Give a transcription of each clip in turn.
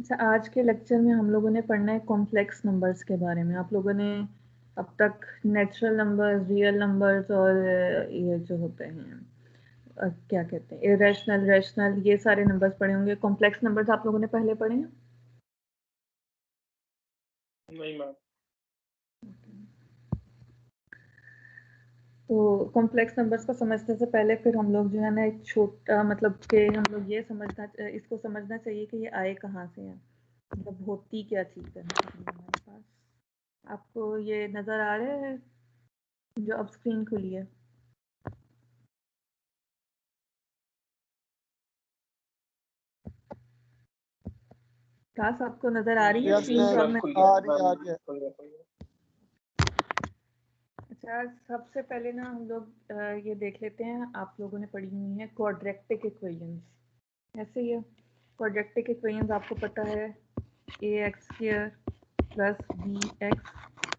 अच्छा, आज के लेक्चर में हम लोगों ने पढ़ना है कॉम्प्लेक्स नंबर्स के बारे में। आप लोगों ने अब तक नेचुरल नंबर्स, रियल नंबर्स और ये जो होते हैं क्या कहते हैं इरेशनल, रैशनल, ये सारे नंबर्स पढ़े होंगे। कॉम्प्लेक्स नंबर्स आप लोगों ने पहले पढ़े हैं? नहीं मैम। तो कॉम्प्लेक्स नंबर्स को समझने से पहले फिर हम लोग जो है ना एक छोटा मतलब कि हम लोग ये इसको समझना चाहिए कि ये आए कहाँ से है, मतलब होती क्या चीज़ है हमारे पास। आपको ये नज़र आ रहा है जो अब स्क्रीन खुली है? क्लास आपको नज़र आ रही है स्क्रीन पर? आ रही है। अच्छा, सबसे पहले ना हम लोग ये देख लेते हैं। आप लोगों ने पढ़ी हुई है क्वाड्रेटिक इक्वेशंस, ऐसे ही है। क्वाड्रेटिक इक्वेशंस आपको पता है ax² plus bx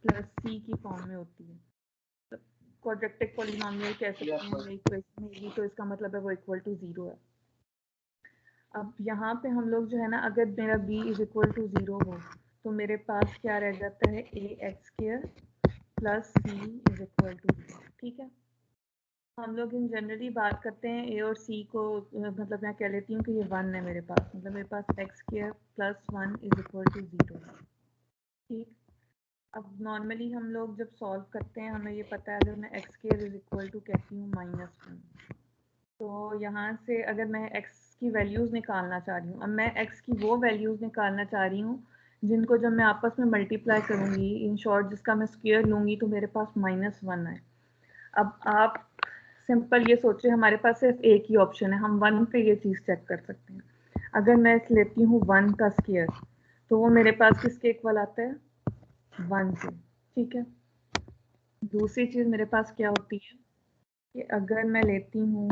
plus c की फॉर्म में होती है। क्वाड्रेटिक पॉलिनोमियल कह सकते हैं इक्वेशन में, तो इसका मतलब है वो इक्वल टू 0 है। अब यहाँ पे हम लोग जो है ना, अगर मेरा b इज इक्वल टू 0 हो तो मेरे पास क्या रह जाता है ax² plus c is equal to 0। ठीक है, हम लोग इन जनरली बात करते हैं a और c को, मतलब मैं कह लेती हूँ कि ये 1 है मेरे पास, मतलब मेरे पास x² plus 1 is equal to 0 है। ठीक, अब नॉर्मली हम लोग जब सॉल्व करते हैं हमें ये पता है, अगर मैं x² इज इक्वल टू कहती हूँ -1, तो यहाँ से अगर मैं x की वैल्यूज़ निकालना चाह रही हूँ, अब मैं x की वो वैल्यूज़ निकालना चाह रही हूँ जिनको जब मैं आपस में मल्टीप्लाई करूँगी, इन शॉर्ट जिसका मैं स्क्वायर लूँगी तो मेरे पास -1 है। अब आप सिंपल ये सोचिए, हमारे पास सिर्फ एक ही ऑप्शन है, हम 1 पे ये चीज़ चेक कर सकते हैं। अगर मैं लेती हूँ 1 का स्क्वायर तो वो मेरे पास किसके इक्वल आता है? 1 के। ठीक है, दूसरी चीज़ मेरे पास क्या होती है कि अगर मैं लेती हूँ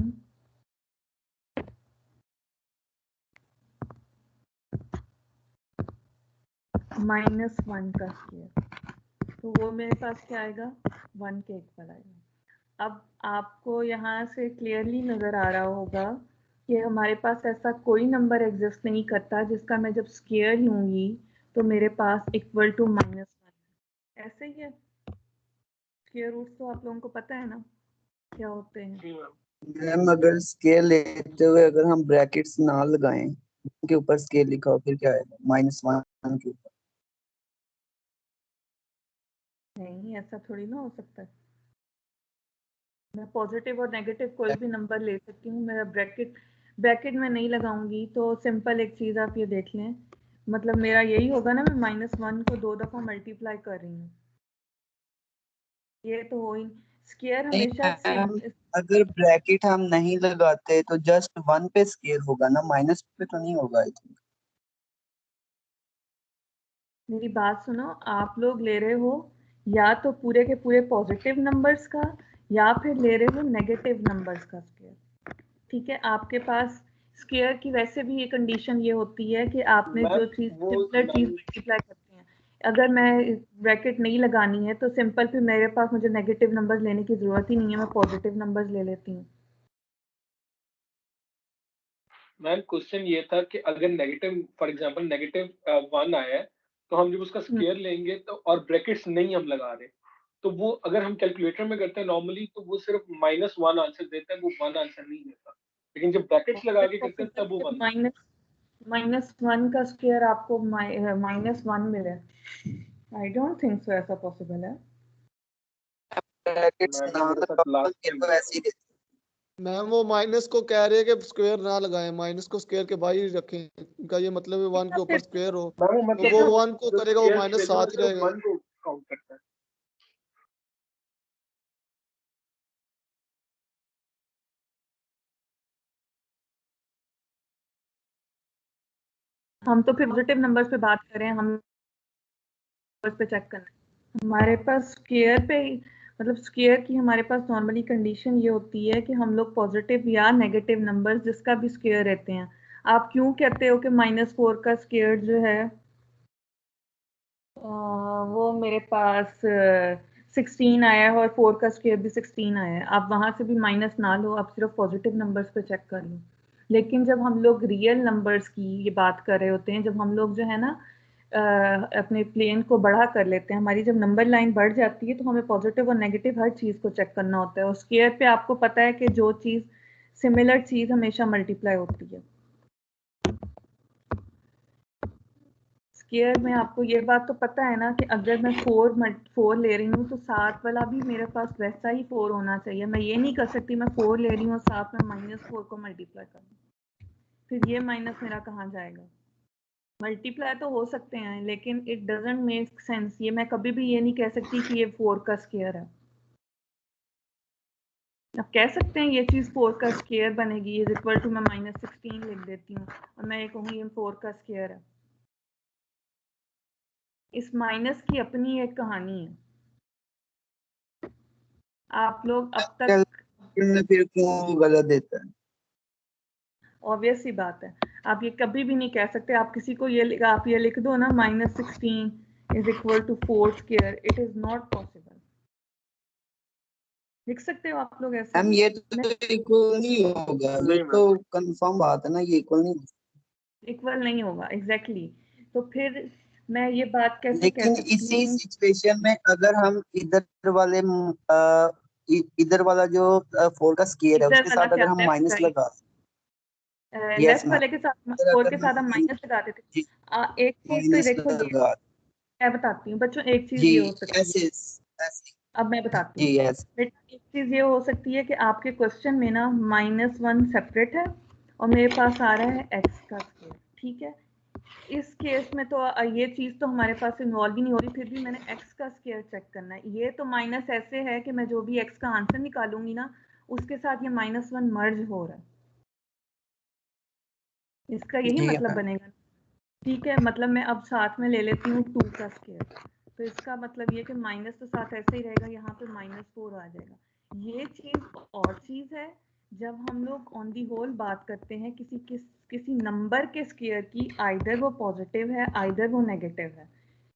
-1 का स्क्वायर तो वो मेरे पास क्या आएगा? 1 के इक्वल आएगा। अब आपको यहाँ से क्लियरली नज़र आ रहा होगा कि हमारे पास ऐसा कोई नंबर एग्जिस्ट नहीं करता जिसका मैं जब स्क्वायर लूँगी तो मेरे पास इक्वल टू -1 है। ऐसे ही है, स्क्वायर रूट्स तो आप लोगों को पता है ना क्या होते हैं। मैम अगर स्केल लेते हुए अगर हम ब्रैकेट्स ना लगाएं, के ऊपर स्केल लिखा हो फिर क्या आएगा? -1 के ऊपर। नहीं, ऐसा थोड़ी ना हो सकता है। मैं पॉजिटिव और नेगेटिव कोई भी नंबर ले सकती हूँ, मेरा ब्रैकेट में नहीं लगाऊंगी। तो सिंपल एक चीज़ आप ये देख लें, मतलब मेरा यही होगा ना, मैं -1 को 2 दफ़ा मल्टीप्लाई कर रही हूँ, ये तो हो ही। स्क्वायर नहीं हमेशा मैम, अगर ब्रैकेट हम नहीं लगाते तो जस्ट 1 पे स्केल होगा ना, माइनस पे तो नहीं होगा। आई थिंक मेरी बात सुनो, आप लोग ले रहे हो या तो पूरे के पूरे पॉजिटिव नंबर्स का या फिर ले रहे हो नेगेटिव नंबर्स का स्क्वायर। ठीक है, आपके पास स्क्वायर की वैसे भी ये कंडीशन ये होती है कि आपने जो चीज़ सिंपलर चीज़ मल्टीप्लाई करते हैं, अगर मैं ब्रैकेट नहीं लगानी है तो सिंपल फिर मेरे पास मुझे नेगेटिव नंबर्स लेने की ज़रूरत ही नहीं है, मैं पॉजिटिव नंबर्स ले लेती हूँ। मैम क्वेश्चन ये था कि अगर नेगेटिव, फॉर एग्जांपल -1 आया है तो हम जब उसका स्क्वायर लेंगे तो और ब्रैकेट्स नहीं हम लगा रहे, तो वो अगर हम कैलकुलेटर में करते हैं नॉर्मली तो वो सिर्फ -1 आंसर देता है, वो 1 आंसर नहीं देता। लेकिन जब ब्रैकेट्स लगा के करते हैं तब वो 1 देता है। -1 का स्क्वायर आपको -1 मिले? आई डोंट थिंक सो ऐसा पॉसिबल है। ब्रैकेट्स मैम ना मेरे साथ लगाओ, लास्ट स्केल टाइम को हुआ ऐसे था। ही देते मैम वो माइनस को कह रहे हैं कि स्क्वायर ना लगाएं, माइनस को स्क्वायर के बाहर ही रखें। इनका ये मतलब है 1 के ऊपर स्क्वायर हो मैम वो तो मतलब वो जो 1 को जो करेगा, वो स्क्वायर वैल्यू है -7 सिर्फ रहेगा। 1 को काउंट करता है। हम तो फिर पॉजिटिव नंबर्स पे बात करें, हम नंबर्स पे चेक करना। हमारे पास स्क्वायर पे मतलब स्क्वायर की हमारे पास नॉर्मली कंडीशन ये होती है कि हम लोग पॉजिटिव या नेगेटिव नंबर्स जिसका भी स्क्वायर रहते हैं। आप क्यों कहते हो कि -4 का स्क्वायर जो है वो मेरे पास 16 आया है और 4 का स्क्वायर भी 16 आया है? आप वहां से भी माइनस ना लो, आप सिर्फ पॉजिटिव नंबर्स पे चेक कर लो। लेकिन जब हम लोग रियल नंबर्स की ये बात कर रहे होते हैं, जब हम लोग जो है ना अपने प्लेन को बढ़ा कर लेते हैं, हमारी जब नंबर लाइन बढ़ जाती है तो हमें पॉजिटिव और नेगेटिव हर चीज़ को चेक करना होता है। और स्क्वायर पे आपको पता है कि जो चीज़ सिमिलर चीज़ हमेशा मल्टीप्लाई होती है। स्क्वायर में आपको ये बात तो पता है ना कि अगर मैं 4 ले रही हूँ तो 7 वाला भी मेरे पास वैसा ही 4 होना चाहिए। मैं ये नहीं कर सकती मैं 4 ले रही हूँ और साथ में -4 को मल्टीप्लाई करूँ, फिर ये माइनस मेरा कहाँ जाएगा? मल्टीप्लाई तो हो सकते हैं लेकिन इट डजंट मेक सेंस। ये मैं कभी भी ये नहीं कह सकती कि ये 4 का स्क्वायर है। अब कह सकते हैं ये चीज़ 4 का स्क्वायर बनेगी, इज इक्वल टू मैं -16 लिख देती हूँ और मैं ये कहूँ ये 4 का स्क्वायर है। इस माइनस की अपनी एक कहानी है। आप लोग अब तक फिर क्यों गलत देता है? ऑब्वियस सी बात है, आप ये कभी भी नहीं कह सकते। आप किसी को ये आप ये लिख दो ना -16 is equal to 4 square, it is not possible. लिख सकते हो आप लोग ऐसे? मैम ये तो इक्वल नहीं होगा, ये तो कंफर्म बात है ना, ये इक्वल नहीं इक्वल नहीं होगा एग्जैक्टली तो फिर मैं ये बात कैसे कह लेकिन सकती इसी हूँ? सिचुएशन में अगर हम इधर वाला जो 4 का स्क्वायर है इधर उसके वाला साथ क्या, अगर हम लेफ्ट माइनस लगा, यस लेफ्ट मैम, वाले के साथ अगर 4 के अगर साथ हम हम माइनस लगाते थे। जी एक चीज तो माइनस देखो, ये लगा मैं बताती हूँ बच्चों, एक चीज जी, ये हो सकती है। ऐसे ऐसे अब मैं बताती जी हूँ यस बेटा, एक चीज ये हो सकती है कि आपके क्वेश्चन में ना -1 सेपरेट है और मेरे पास आ रहा है x का स्क्वायर, ठीक है। इस केस में तो ये चीज तो हमारे पास इन्वॉल्व ही नहीं हो रही, फिर भी मैंने x का स्क्वायर चेक करना है। ये तो माइनस ऐसे है कि मैं जो भी x का आंसर निकालूंगी ना उसके साथ ये -1 मर्ज हो रहा है, इसका यही जी मतलब मैम, बनेगा। ठीक है, मतलब मैं अब साथ में ले लेती हूँ 2 का स्क्वायर, तो इसका मतलब ये कि माइनस तो साथ ऐसे ही रहेगा, यहाँ पे -4 आ जाएगा। ये चीज़ और चीज़ है जब हम लोग ऑन दी होल बात करते हैं किसी नंबर के स्क्वायर की, आइदर वो पॉजिटिव है आइदर वो नेगेटिव है,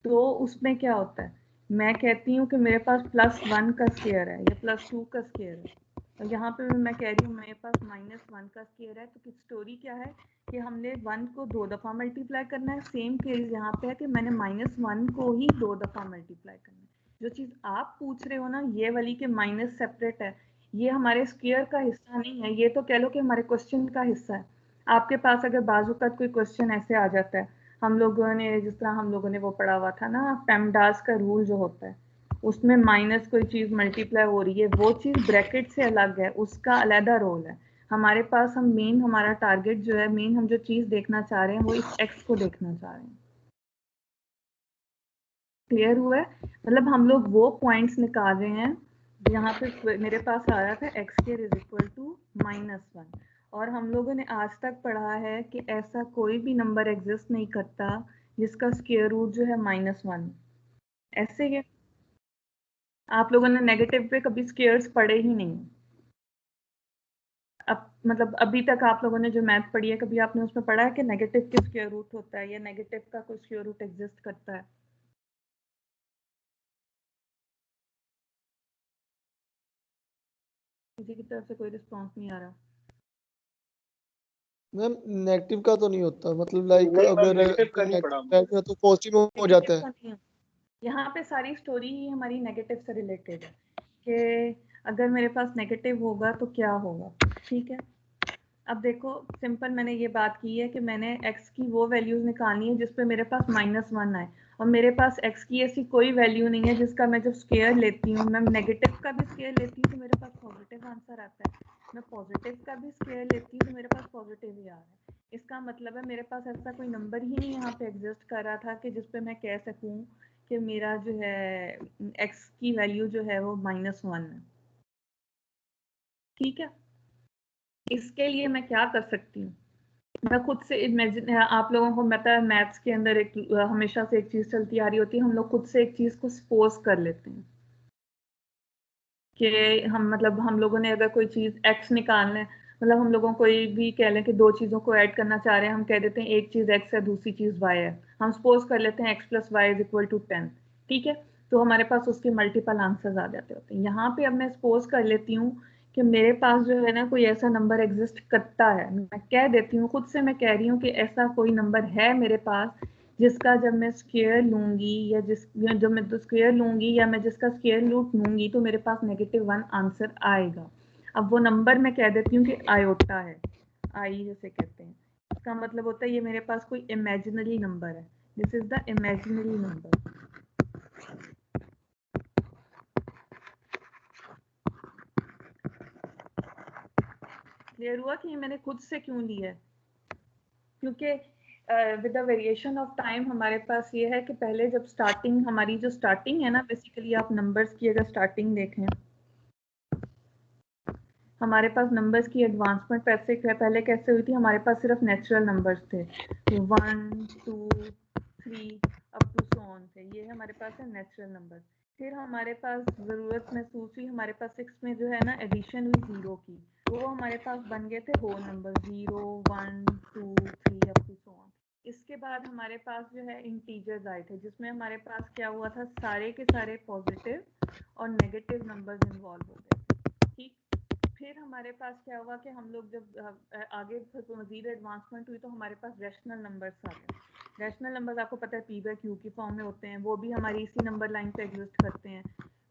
तो उसमें क्या होता है, मैं कहती हूँ कि मेरे पास +1 का स्क्वायर है या +2 का स्क्वायर है, और यहाँ पे मैं कह रही हूँ मेरे पास -1 का स्क्वायर है, तो स्टोरी क्या है कि हमने 1 को 2 दफ़ा मल्टीप्लाई करना है। सेम केस यहाँ पे है कि मैंने -1 को ही 2 दफ़ा मल्टीप्लाई करना है। जो चीज़ आप पूछ रहे हो ना ये वाली के माइनस सेपरेट है, ये हमारे स्क्वायर का हिस्सा नहीं है, ये तो कह लो कि हमारे क्वेश्चन का हिस्सा है। आपके पास अगर बाजू का कोई क्वेश्चन ऐसे आ जाता है, हम लोगों ने जिस तरह हम लोगों ने वो पढ़ा हुआ था ना पेमडास का रूल जो होता है, उसमें माइनस कोई चीज़ मल्टीप्लाई हो रही है, वो चीज़ ब्रैकेट से अलग है, उसका अलहदा रोल है। हमारे पास हम मेन हमारा टारगेट जो है, मेन हम जो चीज़ देखना चाह रहे हैं वो इस एक्स को देखना चाह रहे हैं। क्लियर हुआ है? मतलब हम लोग वो पॉइंट्स निकाल रहे हैं यहाँ पे मेरे पास आ रहा था x square is equal to -1, और हम लोगों ने आज तक पढ़ा है कि ऐसा कोई भी नंबर एग्जिस्ट नहीं करता जिसका स्क्वायर रूट जो है -1। ऐसे ही आप लोगों ने नेगेटिव पे कभी स्क्वायर्स पढ़े ही नहीं। अब मतलब अभी तक आप लोगों ने जो मैथ पढ़ी है, कभी आपने उसमें पढ़ा है कि नेगेटिव के स्क्वायर रूट होता है या नेगेटिव का कोई स्क्वायर रूट एग्जिस्ट करता है? किसी की तरफ से कोई रिस्पॉन्स नहीं आ रहा। मैम नेगेटिव का तो नहीं होता, मतलब लाइक नहीं मैम, अगर नेगेटिव का नहीं पढ़ा हमने। नेगेटिव है तो पॉजिटिव हो जाता नेगेटिव है। का नहीं, यहाँ पे सारी स्टोरी ही हमारी नेगेटिव से रिलेटेड है कि अगर मेरे पास नेगेटिव होगा तो क्या होगा। ठीक है, अब देखो सिंपल मैंने ये बात की है कि मैंने x की वो वैल्यूज निकालनी है जिस पे मेरे पास -1 आए, और मेरे पास x की ऐसी कोई वैल्यू नहीं है जिसका मैं जब स्क्वायर लेती हूँ, मैं नेगेटिव का भी स्क्वायर लेती हूँ तो मेरे पास पॉजिटिव आंसर आता है, मैं पॉजिटिव का भी स्क्वायर लेती हूँ तो मेरे पास पॉजिटिव ही आ रहा है। इसका मतलब है मेरे पास ऐसा कोई नंबर ही नहीं यहाँ पे एग्जिस्ट कर रहा था कि जिसपे मैं कह सकूँ कि मेरा जो है x की वैल्यू जो है वो -1 है। ठीक है, इसके लिए मैं क्या कर सकती हूँ, मैं खुद से इमेजिन, आप लोगों को पता है मैथ्स के अंदर एक हमेशा से एक चीज चलती आ रही होती है, हम लोग खुद से एक चीज को सपोज कर लेते हैं कि हम मतलब हम लोगों ने अगर कोई चीज x निकालना है, मतलब हम लोगों को कोई भी कह लें कि दो चीजों को ऐड करना चाह रहे हैं, हम कह देते हैं एक चीज x है दूसरी चीज y है, हम सपोज कर लेते हैं x + y = 10। ठीक है, तो हमारे पास उसके मल्टीपल आंसर्स आ जाते होते हैं। यहाँ पे अब मैं सपोज कर लेती हूँ कि मेरे पास जो है ना कोई ऐसा नंबर एग्जिस्ट करता है, मैं कह देती हूँ, खुद से मैं कह रही हूँ कि ऐसा कोई नंबर है मेरे पास जिसका जब मैं स्क्वायर लूंगी या जब मैं स्क्वायर लूंगी या मैं जिसका स्क्वायर रूट लूंगी तो मेरे पास -1 आंसर आएगा। अब वो नंबर मैं कह देती हूँ कि आयोटा है, आई जैसे कहते हैं, इसका मतलब होता है ये मेरे पास कोई इमेजिनरी नंबर है, this is the imaginary number. Clear हुआ कि मैंने खुद से क्यों लिया है? क्योंकि with the variation of time हमारे पास ये है कि पहले जब स्टार्टिंग, हमारी जो स्टार्टिंग है ना, बेसिकली आप नंबर्स की अगर स्टार्टिंग देखें, हमारे पास नंबर्स की एडवांसमेंट पहले कैसे हुई थी, हमारे पास सिर्फ नेचुरल नंबर्स थे, 1 2 3 अप टू सो ऑन थे, ये हमारे पास है नेचुरल नंबर। फिर हमारे पास ज़रूरत महसूस हुई, हमारे पास 6 में जो है ना एडिशन हुई 0 की, तो वो हमारे पास बन गए थे whole number 0 1 2 3 up to so on. इसके बाद हमारे पास जो है इंटीजर्स आए थे, जिसमें हमारे पास क्या हुआ था, सारे के सारे पॉजिटिव और नेगेटिव नंबर्स इन्वॉल्व हो गए थे। ठीक, फिर हमारे पास क्या हुआ कि हम लोग जब आगे मजीद एडवांसमेंट हुई तो हमारे पास रैशनल नंबर्स आ गए। रैशनल नंबर्स आपको पता है पी बाय क्यू की फॉर्म में होते हैं, वो भी हमारी इसी नंबर लाइन पे एग्जिस्ट करते हैं,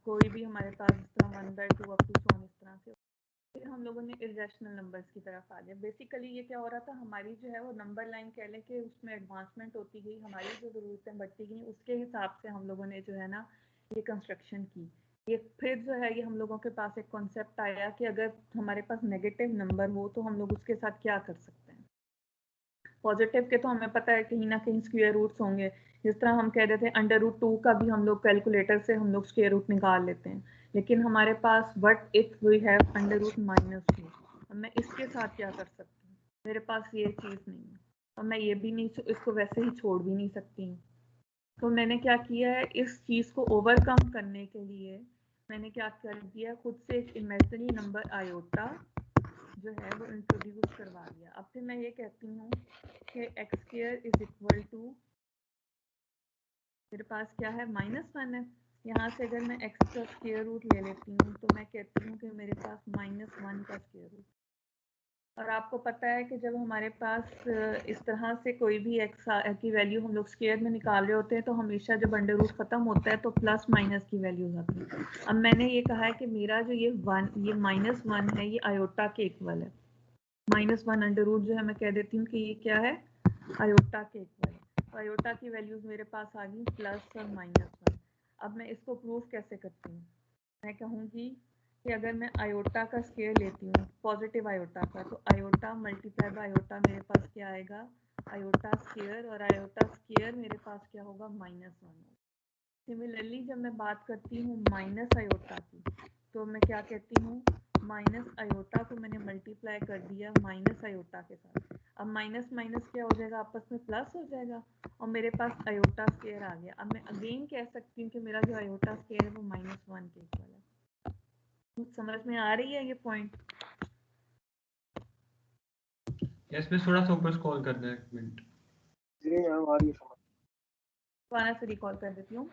कोई भी हमारे पास इस तरह 1/2 अप टू सो इस तरह से। फिर हम लोगों ने इरेशनल नंबर्स की तरफ आ गया। बेसिकली ये क्या हो रहा था, हमारी जो है वो नंबर लाइन कह लें कि उसमें एडवांसमेंट होती गई, हमारी जो ज़रूरतें बढ़ती गई, उसके हिसाब से हम लोगों ने जो है ना ये कंस्ट्रक्शन की। ये फिर जो है ये हम लोगों के पास एक कॉन्सेप्ट आया कि अगर हमारे पास नेगेटिव नंबर हो तो हम लोग उसके साथ क्या कर सकते हैं। पॉजिटिव के तो हमें पता है कहीं ना कहीं स्क्वायर रूट्स होंगे, जिस तरह हम कह रहे थे √2 का भी हम लोग कैलकुलेटर से हम लोग स्क्वायर रूट निकाल लेते हैं, लेकिन हमारे पास व्हाट इफ वी हैव √-2, अब मैं इसके साथ क्या कर सकती हूँ, मेरे पास ये चीज़ नहीं है और मैं ये भी नहीं, इसको वैसे ही छोड़ भी नहीं सकती हूँ। तो मैंने क्या किया है, इस चीज़ को ओवरकम करने के लिए मैंने क्या कर दिया, खुद से एक इमेजिनरी नंबर आयोटा जो है वो इंट्रोड्यूस करवा दिया। अब फिर मैं ये कहती हूँ कि x² इज इक्वल टू, मेरे पास क्या है -1 है, यहाँ से अगर मैं x का स्क्वायर रूट ले लेती हूँ तो मैं कहती हूँ कि मेरे पास -1 का स्क्वायर रूट। और आपको पता है कि जब हमारे पास इस तरह से कोई भी x की वैल्यू हम लोग स्क्वायर में निकाल रहे होते हैं तो हमेशा जब अंडर रूट ख़त्म होता है तो प्लस माइनस की वैल्यूज आती है। अब मैंने ये कहा है कि मेरा जो ये -1 है ये आयोटा के इक्वल है, -1 अंडर रूट जो है मैं कह देती हूँ कि ये क्या है, आयोटा के इक्वल है। तो आयोटा की वैल्यूज मेरे पास आ गई प्लस और -1। अब मैं इसको प्रूव कैसे करती हूँ, मैं कहूँगी कि अगर मैं आयोटा का स्क्वायर लेती हूँ, पॉजिटिव आयोटा का, तो आयोटा मल्टीप्लाई बाय आयोटा मेरे पास क्या आएगा, आयोटा स्क्वायर, और आयोटा स्क्वायर मेरे पास क्या होगा, -1। सिमिलरली जब मैं बात करती हूँ माइनस आयोटा की, तो मैं क्या कहती हूँ, माइनस आयोटा को मैंने मल्टीप्लाई कर दिया माइनस आयोटा के साथ, अब माइनस माइनस क्या हो जाएगा, आपस में प्लस हो जाएगा और मेरे पास आयोटा स्क्वायर आ गया। अब मैं अगेन कह सकती हूँ कि मेरा जो आयोटा स्क्वायर है वो -1 के इक्वल है। समझ में आ रही है ये पॉइंट? यस मिस, थोड़ा सा ऊपर स्क्रॉल कर दे, एक मिनट। जी मैम आ रही है समझ। दोबारा से रिकॉल कर देती हूँ।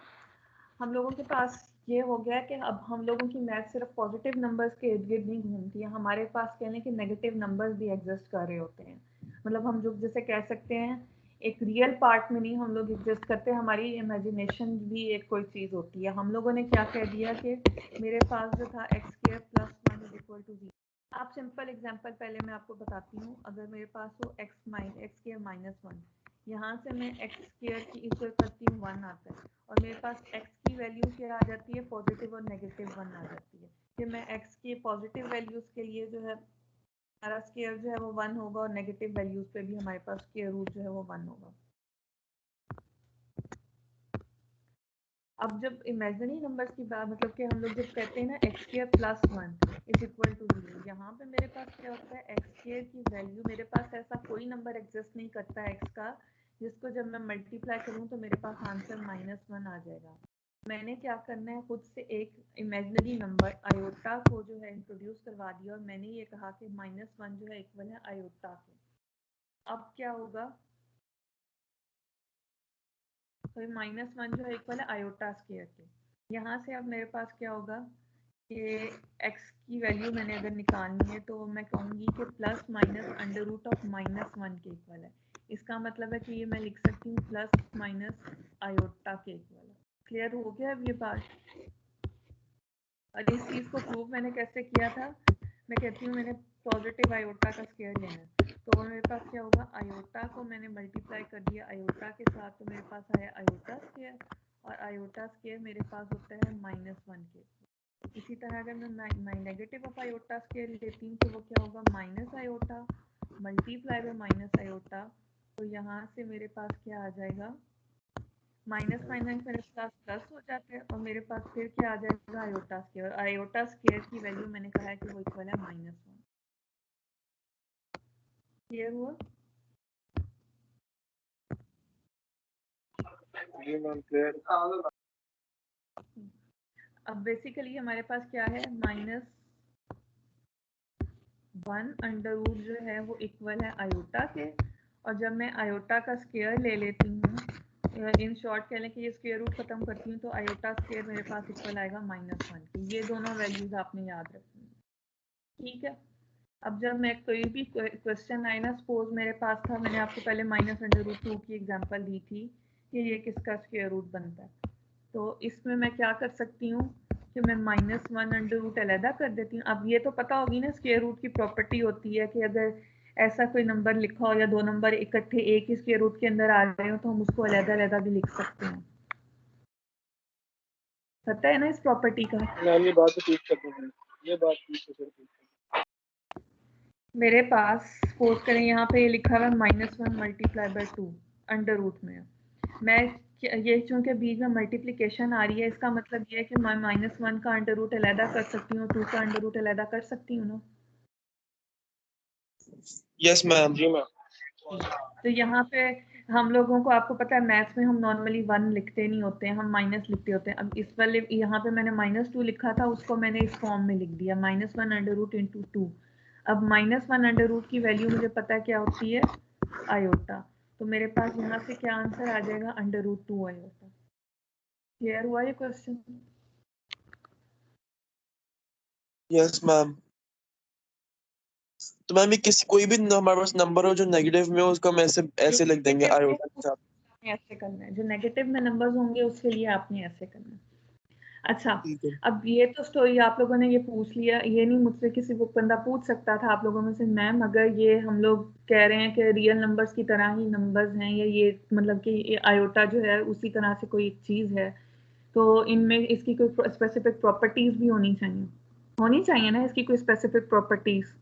हम लोगों के पास ये हो गया कि अब हम लोगों की मैथ सिर्फ पॉजिटिव नंबर्स के इर्द गिर्द नहीं घूमती है, हमारे पास कहने के नेगेटिव नंबर्स भी एग्जिस्ट कर रहे होते हैं। मतलब हम जो जैसे कह सकते हैं एक रियल पार्ट में नहीं हम लोग एग्जिस्ट करते, हमारी इमेजिनेशन भी एक कोई चीज़ होती है। हम लोगों ने क्या कह दिया कि मेरे पास जो था x² + 1 = 0। आप सिंपल एग्जांपल पहले मैं आपको बताती हूँ, अगर मेरे पास हो x² -1, यहाँ से मैं x² की इक्वल करती हूँ 1 आता है और मेरे पास x की वैल्यू क्या आ जाती है, पॉजिटिव और नेगेटिव 1 आ जाती है। फिर मैं x के पॉजिटिव वैल्यूज़ के लिए जो है हमारा स्क्वायर जो है वो 1 होगा और नेगेटिव वैल्यूज़ पे भी हमारे पास स्क्वायर रूट जो है वो 1 होगा। अब जब इमेजिनरी नंबर्स की बात, मतलब कि हम लोग जब कहते हैं ना x² + 1 = 0, यहाँ पे मेरे पास क्या होता है, x² की वैल्यू, मेरे पास ऐसा कोई नंबर एग्जिस्ट नहीं करता है x का जिसको जब मैं मल्टीप्लाई करूँ तो मेरे पास आंसर -1 आ जाएगा। मैंने क्या करना है, खुद से एक इमेजिनरी नंबर आयोटा को जो है इंट्रोड्यूस करवा दिया और मैंने ये कहा कि -1 जो है इक्वल है आयोटा के। अब क्या होगा, तो -1 जो है इक्वल है आयोटा स्क्वायर के। यहाँ से अब मेरे पास क्या होगा, कि x की वैल्यू मैंने अगर निकालनी है तो मैं कहूँगी कि plus minus under root of -1 के इक्वल है। इसका मतलब है कि ये मैं लिख सकती हूँ प्लस माइनस आयोटा के इक्वल है। क्लियर हो गया अब ये बात? और इस चीज़ को प्रूव मैंने कैसे किया था, मैं कहती हूँ मैंने पॉजिटिव आयोटा का स्क्वायर लेना है, तो मेरे पास क्या होगा, आयोटा को मैंने मल्टीप्लाई कर दिया आयोटा के साथ, तो मेरे पास आया आयोटा स्क्वायर, और आयोटा स्क्वायर मेरे पास होता है -1 के। इसी तरह अगर मैं नेगेटिव ऑफ आयोटा स्क्वायर लेती हूँ तो वो क्या होगा, minus iota multiply by minus iota, तो यहाँ से मेरे पास क्या आ जाएगा, माइनस माइनस मेरे पास प्लस हो जाता है, और मेरे पास फिर क्या आ जाएगा, आयोटा स्क्वायर। आयोटा स्क्वायर की वैल्यू मैंने कहा है कि वो इक्वल है -1। क्लियर हुआ? जी मैम क्लियर। अब बेसिकली हमारे पास क्या है, -1 अंडर रूट जो है वो इक्वल है आयोटा के, और जब मैं आयोटा का स्क्वायर ले लेती हूँ, इन शॉर्ट कह लें कि ये स्क्वायर रूट खत्म करती हूँ, तो आयोटा स्क्वायर मेरे पास इक्वल आएगा -1 के। ये दोनों वैल्यूज आपने याद रखनी है, ठीक है। अब जब मैं कोई भी क्वेश्चन आए ना, सपोज मेरे पास था, मैंने आपको पहले -√2 की एग्जांपल दी थी कि ये किसका स्क्वायर रूट बनता है, तो इसमें मैं क्या कर सकती हूँ कि मैं -1 अंडर रूट अलहदा कर देती हूँ। अब ये तो पता होगी ना, स्क्वायर रूट की प्रॉपर्टी होती है कि अगर ऐसा कोई नंबर लिखा हो या दो नंबर इकट्ठे एक ही स्क्वायर रूट के अंदर आ रहे हो, तो हम उसको अलहदा अलहदा भी लिख सकते हैं। पता है ना इस प्रॉपर्टी का? मैम ये बात तो ठीक कर रही है, ये बात ठीक है। मेरे पास सपोज करें यहाँ पे ये लिखा हुआ है -1 मल्टीप्लाई बाय 2 अंडर रूट में। मैं ये चूंकि बीच में मल्टीप्लिकेशन आ रही है, इसका मतलब ये है कि मैं -1 का अंडर रूट अलहदा कर सकती हूँ, 2 का अंडर रूट अलहदा कर सकती हूँ ना। Yes ma'am. जी मैम। तो यहाँ पे हम लोगों को, आपको पता है मैथ्स में हम नॉर्मली 1 लिखते नहीं होते हैं, हम माइनस लिखते होते हैं। अब इस वाले यहाँ पे मैंने -2 लिखा था, उसको मैंने इस फॉर्म में लिख दिया, -1 अंडर रूट इंटू 2। अब -1 अंडर रूट की वैल्यू मुझे पता है क्या होती है, आयोटा, तो मेरे पास यहाँ से क्या आंसर आ जाएगा, √2 आयोटा। क्लियर हुआ ये क्वेश्चन? Yes ma'am. तो मैम ये किसी कोई भी हमारे पास नंबर हो जो नेगेटिव में हो, उसको हम ऐसे लिख देंगे आयोटा के साथ। ऐसे करना है, जो नेगेटिव में नंबर्स होंगे उसके लिए आपने ऐसे करना है। अच्छा, ठीक है। अब ये तो स्टोरी आप लोगों ने ये पूछ लिया, ये नहीं मुझसे किसी को बंदा पूछ सकता था आप लोगों में से, मैम अगर ये हम लोग कह रहे हैं कि रियल नंबर्स की तरह ही नंबर्स हैं, या ये मतलब कि ये आयोटा जो है उसी तरह से कोई एक चीज़ है, तो इनमें इसकी कोई स्पेसिफिक प्रॉपर्टीज भी होनी चाहिए ना, इसकी कोई स्पेसिफिक प्रॉपर्टीज।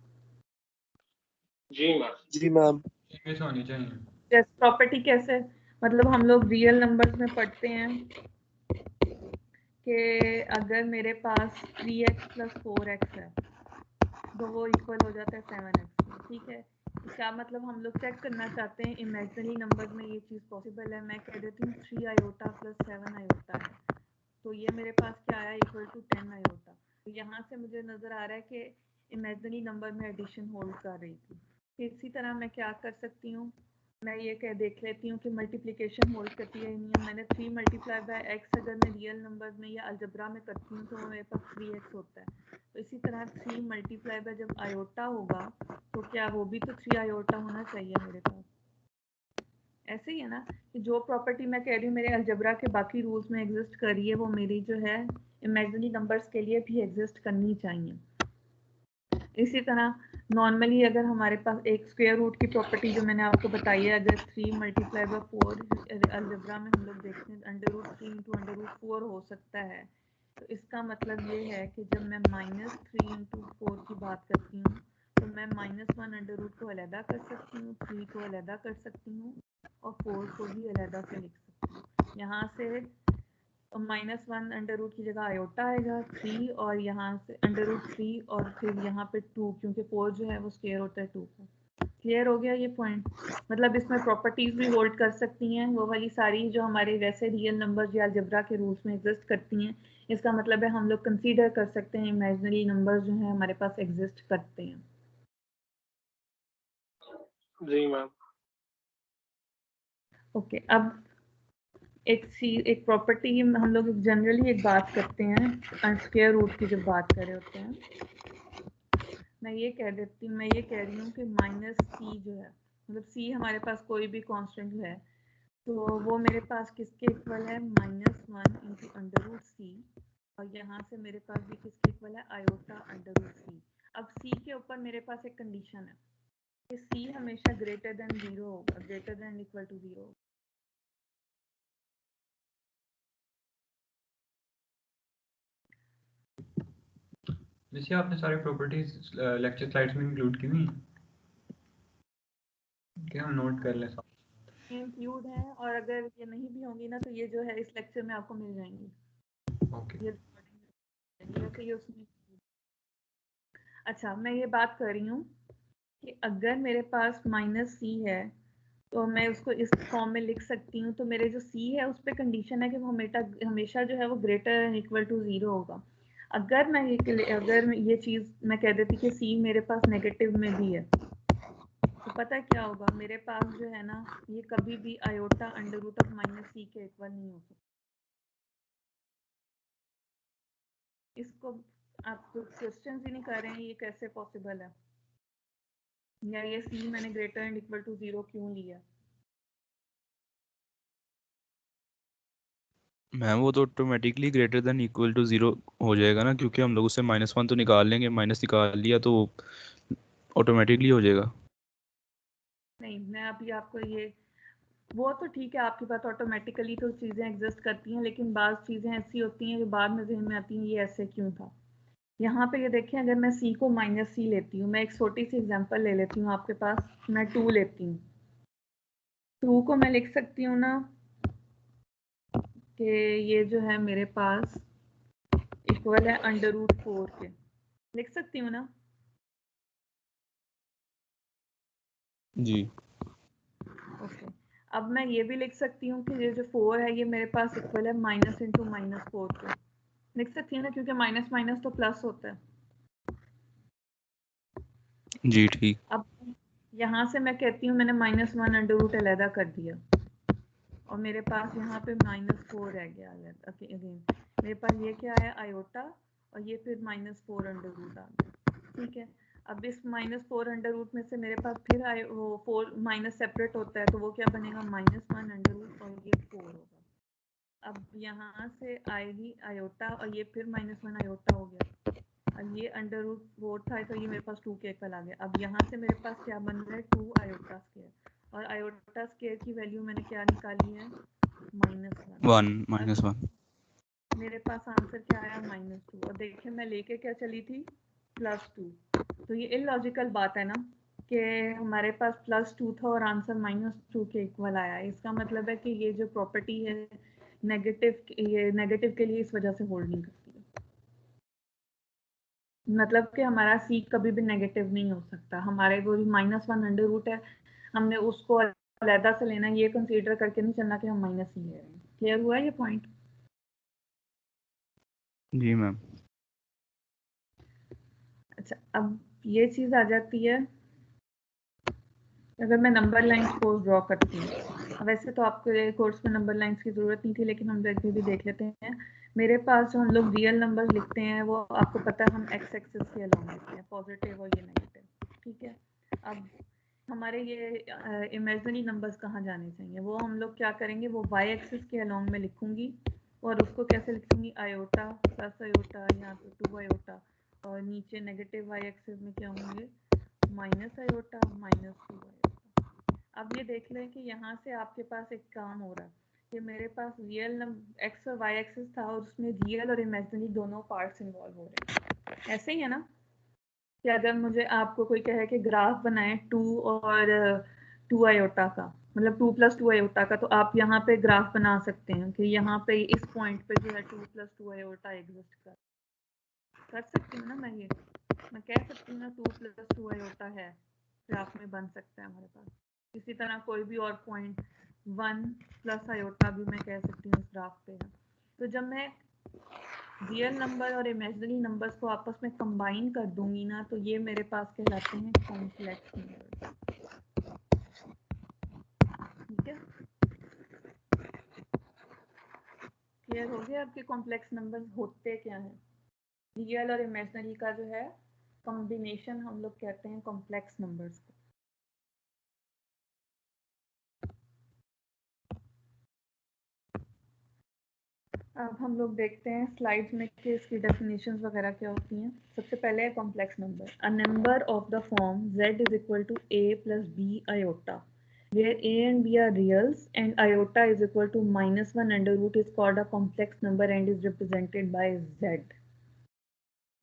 जी मैम। जी मैम। इनमें से होनी चाहिए। जैसे प्रॉपर्टी कैसे, मतलब हम लोग रियल नंबर्स में पढ़ते हैं कि अगर मेरे पास 3x + 4x है तो वो इक्वल हो जाता है 7x में, ठीक है। इसका मतलब हम लोग चेक करना चाहते हैं इमेजिनरी नंबर्स में ये चीज़ पॉसिबल है। मैं कह देती हूँ 3 आयोटा + 7 आयोटा है, तो ये मेरे पास क्या आया, = 10 आयोटा। तो यहाँ से मुझे नज़र आ रहा है कि इमेजिनरी नंबर में एडिशन होल्ड कर रही थी। फिर इसी तरह मैं क्या कर सकती हूँ, मैं ये कह देख लेती हूँ कि मल्टीप्लिकेशन होल्ड करती है नहीं। मैंने 3 मल्टीप्लाई बाय x अगर मैं रियल नंबर्स में या अलजबरा में करती हूँ तो मेरे पास 3x होता है। तो इसी तरह 3 मल्टीप्लाई बाय जब आयोटा होगा तो क्या वो भी तो 3 आयोटा होना चाहिए मेरे पास। ऐसे ही है ना कि जो प्रॉपर्टी मैं कह रही हूँ मेरे अलजबरा के बाकी रूल्स में एग्जिस्ट कर रही है, वो मेरी जो है इमेजिनरी नंबर्स के लिए भी एग्जिस्ट करनी चाहिए। इसी तरह नॉर्मली अगर हमारे पास एक स्क्वायर रूट की प्रॉपर्टी जो मैंने आपको बताई है, अगर 3 मल्टीप्लाई बाय 4 अलजबरा में हम लोग देखते हैं √3 × √4 हो सकता है, तो इसका मतलब ये है कि जब मैं -3 × 4 की बात करती हूँ तो मैं -1 अंडर रूट को अलहदा कर सकती हूँ, 3 को अलहदा कर सकती हूँ, और 4 को भी अलहदा से लिख सकती हूँ। यहाँ से -1 अंडर रूट की जगह आयोटा आएगा 3, और यहाँ से √3, और फिर यहाँ पे 2, क्योंकि 4 जो है वो स्क्वायर होता है 2 का। क्लियर हो गया ये पॉइंट? मतलब इसमें प्रॉपर्टीज भी होल्ड कर सकती हैं वो वाली सारी जो हमारे वैसे रियल नंबर्स या अलजबरा के रूल्स में एग्जिस्ट करती हैं। इसका मतलब है हम लोग कंसीडर कर सकते हैं इमेजिनरी नंबर्स जो हैं हमारे पास एग्जिस्ट करते हैं। जी मैम। ओके, अब एक प्रॉपर्टी हम लोग जनरली एक बात करते हैं स्क्वायर रूट की जब बात कर रहे होते हैं। मैं ये कह रही हूँ कि माइनस सी जो है, मतलब सी हमारे पास कोई भी कांस्टेंट है तो वो मेरे पास किसके इक्वल है, -1 इंटू अंडर रूट सी, और यहाँ से मेरे पास भी किसके इक्वल है, आयोटा अंडर रूट सी। अब सी के ऊपर मेरे पास एक कंडीशन है कि सी हमेशा ग्रेटर देन 0 होगा, ग्रेटर देन इक्वल टू 0। वैसे आपने सारी प्रॉपर्टीज लेक्चर स्लाइड्स में इंक्लूड की हुई क्या? हम नोट कर लें साथ। इंक्लूड है, और अगर ये नहीं भी होंगी ना तो ये जो है इस लेक्चर में आपको मिल जाएंगी। ओके। ये वैसे ये उसमें। अच्छा, मैं ये बात कर रही हूँ कि अगर मेरे पास माइनस सी है तो मैं उसको इस फॉर्म में लिख सकती हूँ। तो मेरे जो सी है उस पर कंडीशन है कि वो हमेशा जो है वो ग्रेटर एंड इक्वल टू 0 होगा। अगर ये चीज़ मैं कह देती कि सी मेरे पास नेगेटिव में भी है तो पता है क्या होगा, मेरे पास जो है ना ये कभी भी iota under root of minus C के इक्वल नहीं हो सकता। इसको आप क्वेश्चन ही नहीं कर रहे हैं ये कैसे पॉसिबल है, या ये सी मैंने ग्रेटर एंड इक्वल टू 0 क्यों लिया। मैम वो तो automatically greater than equal to 0 हो जाएगा ना, क्योंकि हम लोग उससे -1 तो निकाल लेंगे, माइनस निकाल लिया तो ऑटोमेटिकली हो जाएगा। नहीं, मैं अभी आपको ये, वो तो ठीक है आपके पास ऑटोमेटिकली तो चीज़ें एग्जिस्ट करती हैं, लेकिन बाज़ चीज़ें ऐसी होती हैं जो बाद में जहन में आती हैं ये ऐसे क्यों था। यहाँ पे ये देखें, अगर मैं सी को -c लेती हूँ, मैं एक छोटी सी एग्जांपल ले लेती हूँ आपके पास, मैं 2 लेती हूँ। 2 को मैं लिख सकती हूँ ना कि ये जो है मेरे पास इक्वल है अंडर रूट 4 के, लिख सकती हूँ ना। जी ओके, अब मैं ये भी लिख सकती हूँ कि ये जो 4 है ये मेरे पास इक्वल है माइनस इंटू -4 के, लिख सकती हूँ ना, क्योंकि माइनस माइनस तो प्लस होता है। जी ठीक। अब यहाँ से मैं कहती हूँ मैंने -1 अंडर रूट अलहदा कर दिया और मेरे पास यहाँ पे -4 रह गया अगेन। मेरे पास ये क्या है, आयोटा, और ये फिर -4 अंडर रूट आ गया। ठीक है, अब इस -4 अंडर रूट में से मेरे पास फिर वो 4 माइनस सेपरेट होता है तो वो क्या बनेगा, -1 अंडर रूट और ये 4 होगा। अब यहाँ से आएगी आयोटा और ये फिर -1 आयोटा हो गया। अब ये अंडर रूट 4 था तो ये मेरे पास 2 के इक्वल आ गया। अब यहाँ से मेरे पास क्या बन रहा है, 2 आयोटा स्क्वायर, और आयोटा स्क्वायर की वैल्यू मैंने क्या निकाली है, -1। मेरे पास आंसर क्या आया, -2। और देखिए मैं लेके क्या चली थी, +2। तो ये इलॉजिकल बात है ना कि हमारे पास +2 था और आंसर -2 के इक्वल आया। इसका मतलब है कि ये जो प्रॉपर्टी है ये नेगेटिव के लिए इस वजह से होल्ड नहीं करती है। मतलब कि हमारा सी कभी भी नेगेटिव नहीं हो सकता। हमारे वो -1 अंडर रूट है, हमने उसको अलहदा से लेना, ये कंसीडर करके नहीं चलना कि हम माइनस ही ले रहे हैं। क्लियर हुआ ये पॉइंट? जी मैम। अच्छा, अब ये चीज़ आ जाती है अगर मैं नंबर लाइंस को ड्रॉ करती हूँ। वैसे तो आपके कोर्स में नंबर लाइंस की ज़रूरत नहीं थी, लेकिन हम भी देख लेते हैं। मेरे पास जो हम लोग रियल नंबर लिखते हैं वो आपको पता है हम एक्स एक्सिस के अलॉन्ग लिखते हैं, पॉजिटिव और ये नेगेटिव। ठीक है, अब हमारे ये इमेजिनरी नंबर्स कहाँ जाने चाहिए, वो हम लोग क्या करेंगे, वो वाई एक्सिस के अलॉन्ग में लिखूंगी। और उसको कैसे लिखूंगी, आयोटा प्लस आयोटा, यहाँ पे 2 आयोटा, और नीचे नेगेटिव वाई एक्सिस में क्या होंगे, माइनस आयोटा -2 आयोटा। अब ये देख लें कि यहाँ से आपके पास एक काम हो रहा है कि मेरे पास रियल एक्स और वाई एक्सिस था और उसमें रियल और इमेजिनरी दोनों पार्ट्स इन्वॉल्व हो रहे हैं। ऐसे ही है ना कि अगर मुझे आपको कोई कहे कि ग्राफ बनाए 2 और 2 आयोटा का, मतलब 2 + 2 आयोटा का, तो आप यहाँ पे ग्राफ बना सकते हैं कि यहाँ पे इस पॉइंट पे जो है 2 + 2 आयोटा एग्जिस्ट कर सकती हूँ ना। मैं कह सकती हूँ ना 2 + 2 आयोटा है, ग्राफ में बन सकता है हमारे पास। इसी तरह कोई भी और पॉइंट 1 + आयोटा भी मैं कह सकती हूँ इस ग्राफ पे है। तो जब मैं रियल नंबर और इमेजिनरी नंबर्स को आपस में कंबाइन कर दूंगी ना, तो ये मेरे पास कहलाते हैं कॉम्प्लेक्स नंबर। ठीक है, क्लियर हो गया आपके कॉम्प्लेक्स नंबर्स होते क्या हैं? रियल और इमेजिनरी का जो है कॉम्बिनेशन हम लोग कहते हैं कॉम्प्लेक्स नंबर्स को। अब हम लोग देखते हैं स्लाइड्स में कि इसकी डेफिनेशंस वगैरह क्या होती हैं। सबसे पहले है complex number, a number of the form z is equal to a plus b iota where a and b are reals and iota is equal to -1 under root is called a complex number and is represented by z।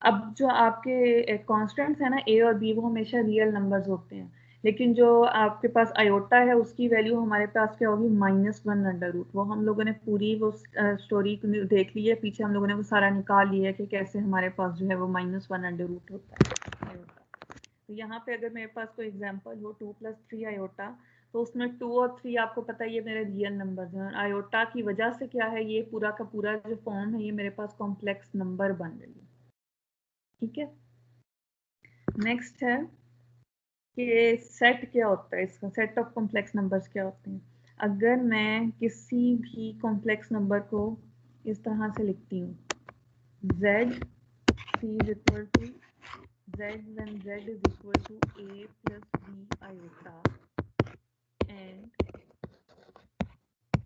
अब जो आपके constants है ना a और b वो हमेशा real numbers होते हैं, लेकिन जो आपके पास आयोटा है उसकी वैल्यू हमारे पास क्या होगी -1 अंडर रूट। वो हम लोगों ने पूरी वो स्टोरी देख ली है, पीछे हम लोगों ने वो सारा निकाल लिया है कि कैसे हमारे पास जो है वो -1 अंडर रूट होता है आयोटा। तो यहाँ पे अगर मेरे पास कोई एग्जांपल हो 2 + 3 आयोटा, तो उसमें 2 और 3 आपको पता है ये मेरे रियल नंबर्स हैं। आयोटा की वजह से क्या है, ये पूरा का पूरा जो फॉर्म है ये मेरे पास कॉम्प्लेक्स नंबर बन रही है। ठीक है, नेक्स्ट है कि सेट क्या होता है, इसका सेट ऑफ कॉम्प्लेक्स नंबर्स क्या होते हैं। अगर मैं किसी भी कॉम्प्लेक्स नंबर को इस तरह से लिखती हूँ z c is equal to z when z is equal to a plus b iota and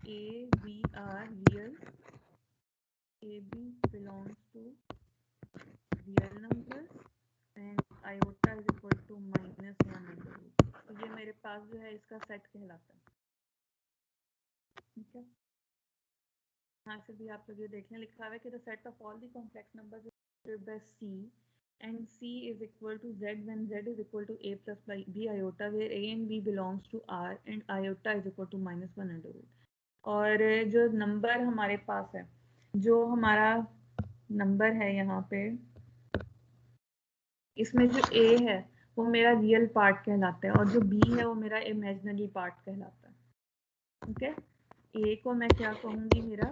a b are real, a b belongs to real numbers and iota is equal to -1 under root। तो ये मेरे पास जो है इसका set कहलाता है। ठीक है, यहाँ से भी आप लोग ये देख लें, लिखा हुआ है कि the set of all the complex numbers is by c and c is equal to z when z is equal to a plus b iota where a and b belongs to r and iota is equal to -1 under root। और जो number हमारे पास है, जो हमारा number है यहाँ पे, इसमें जो a है वो मेरा रियल पार्ट कहलाता है और जो b है वो मेरा इमेजिनरी पार्ट कहलाता है। ठीक है, a को मैं क्या कहूँगी, मेरा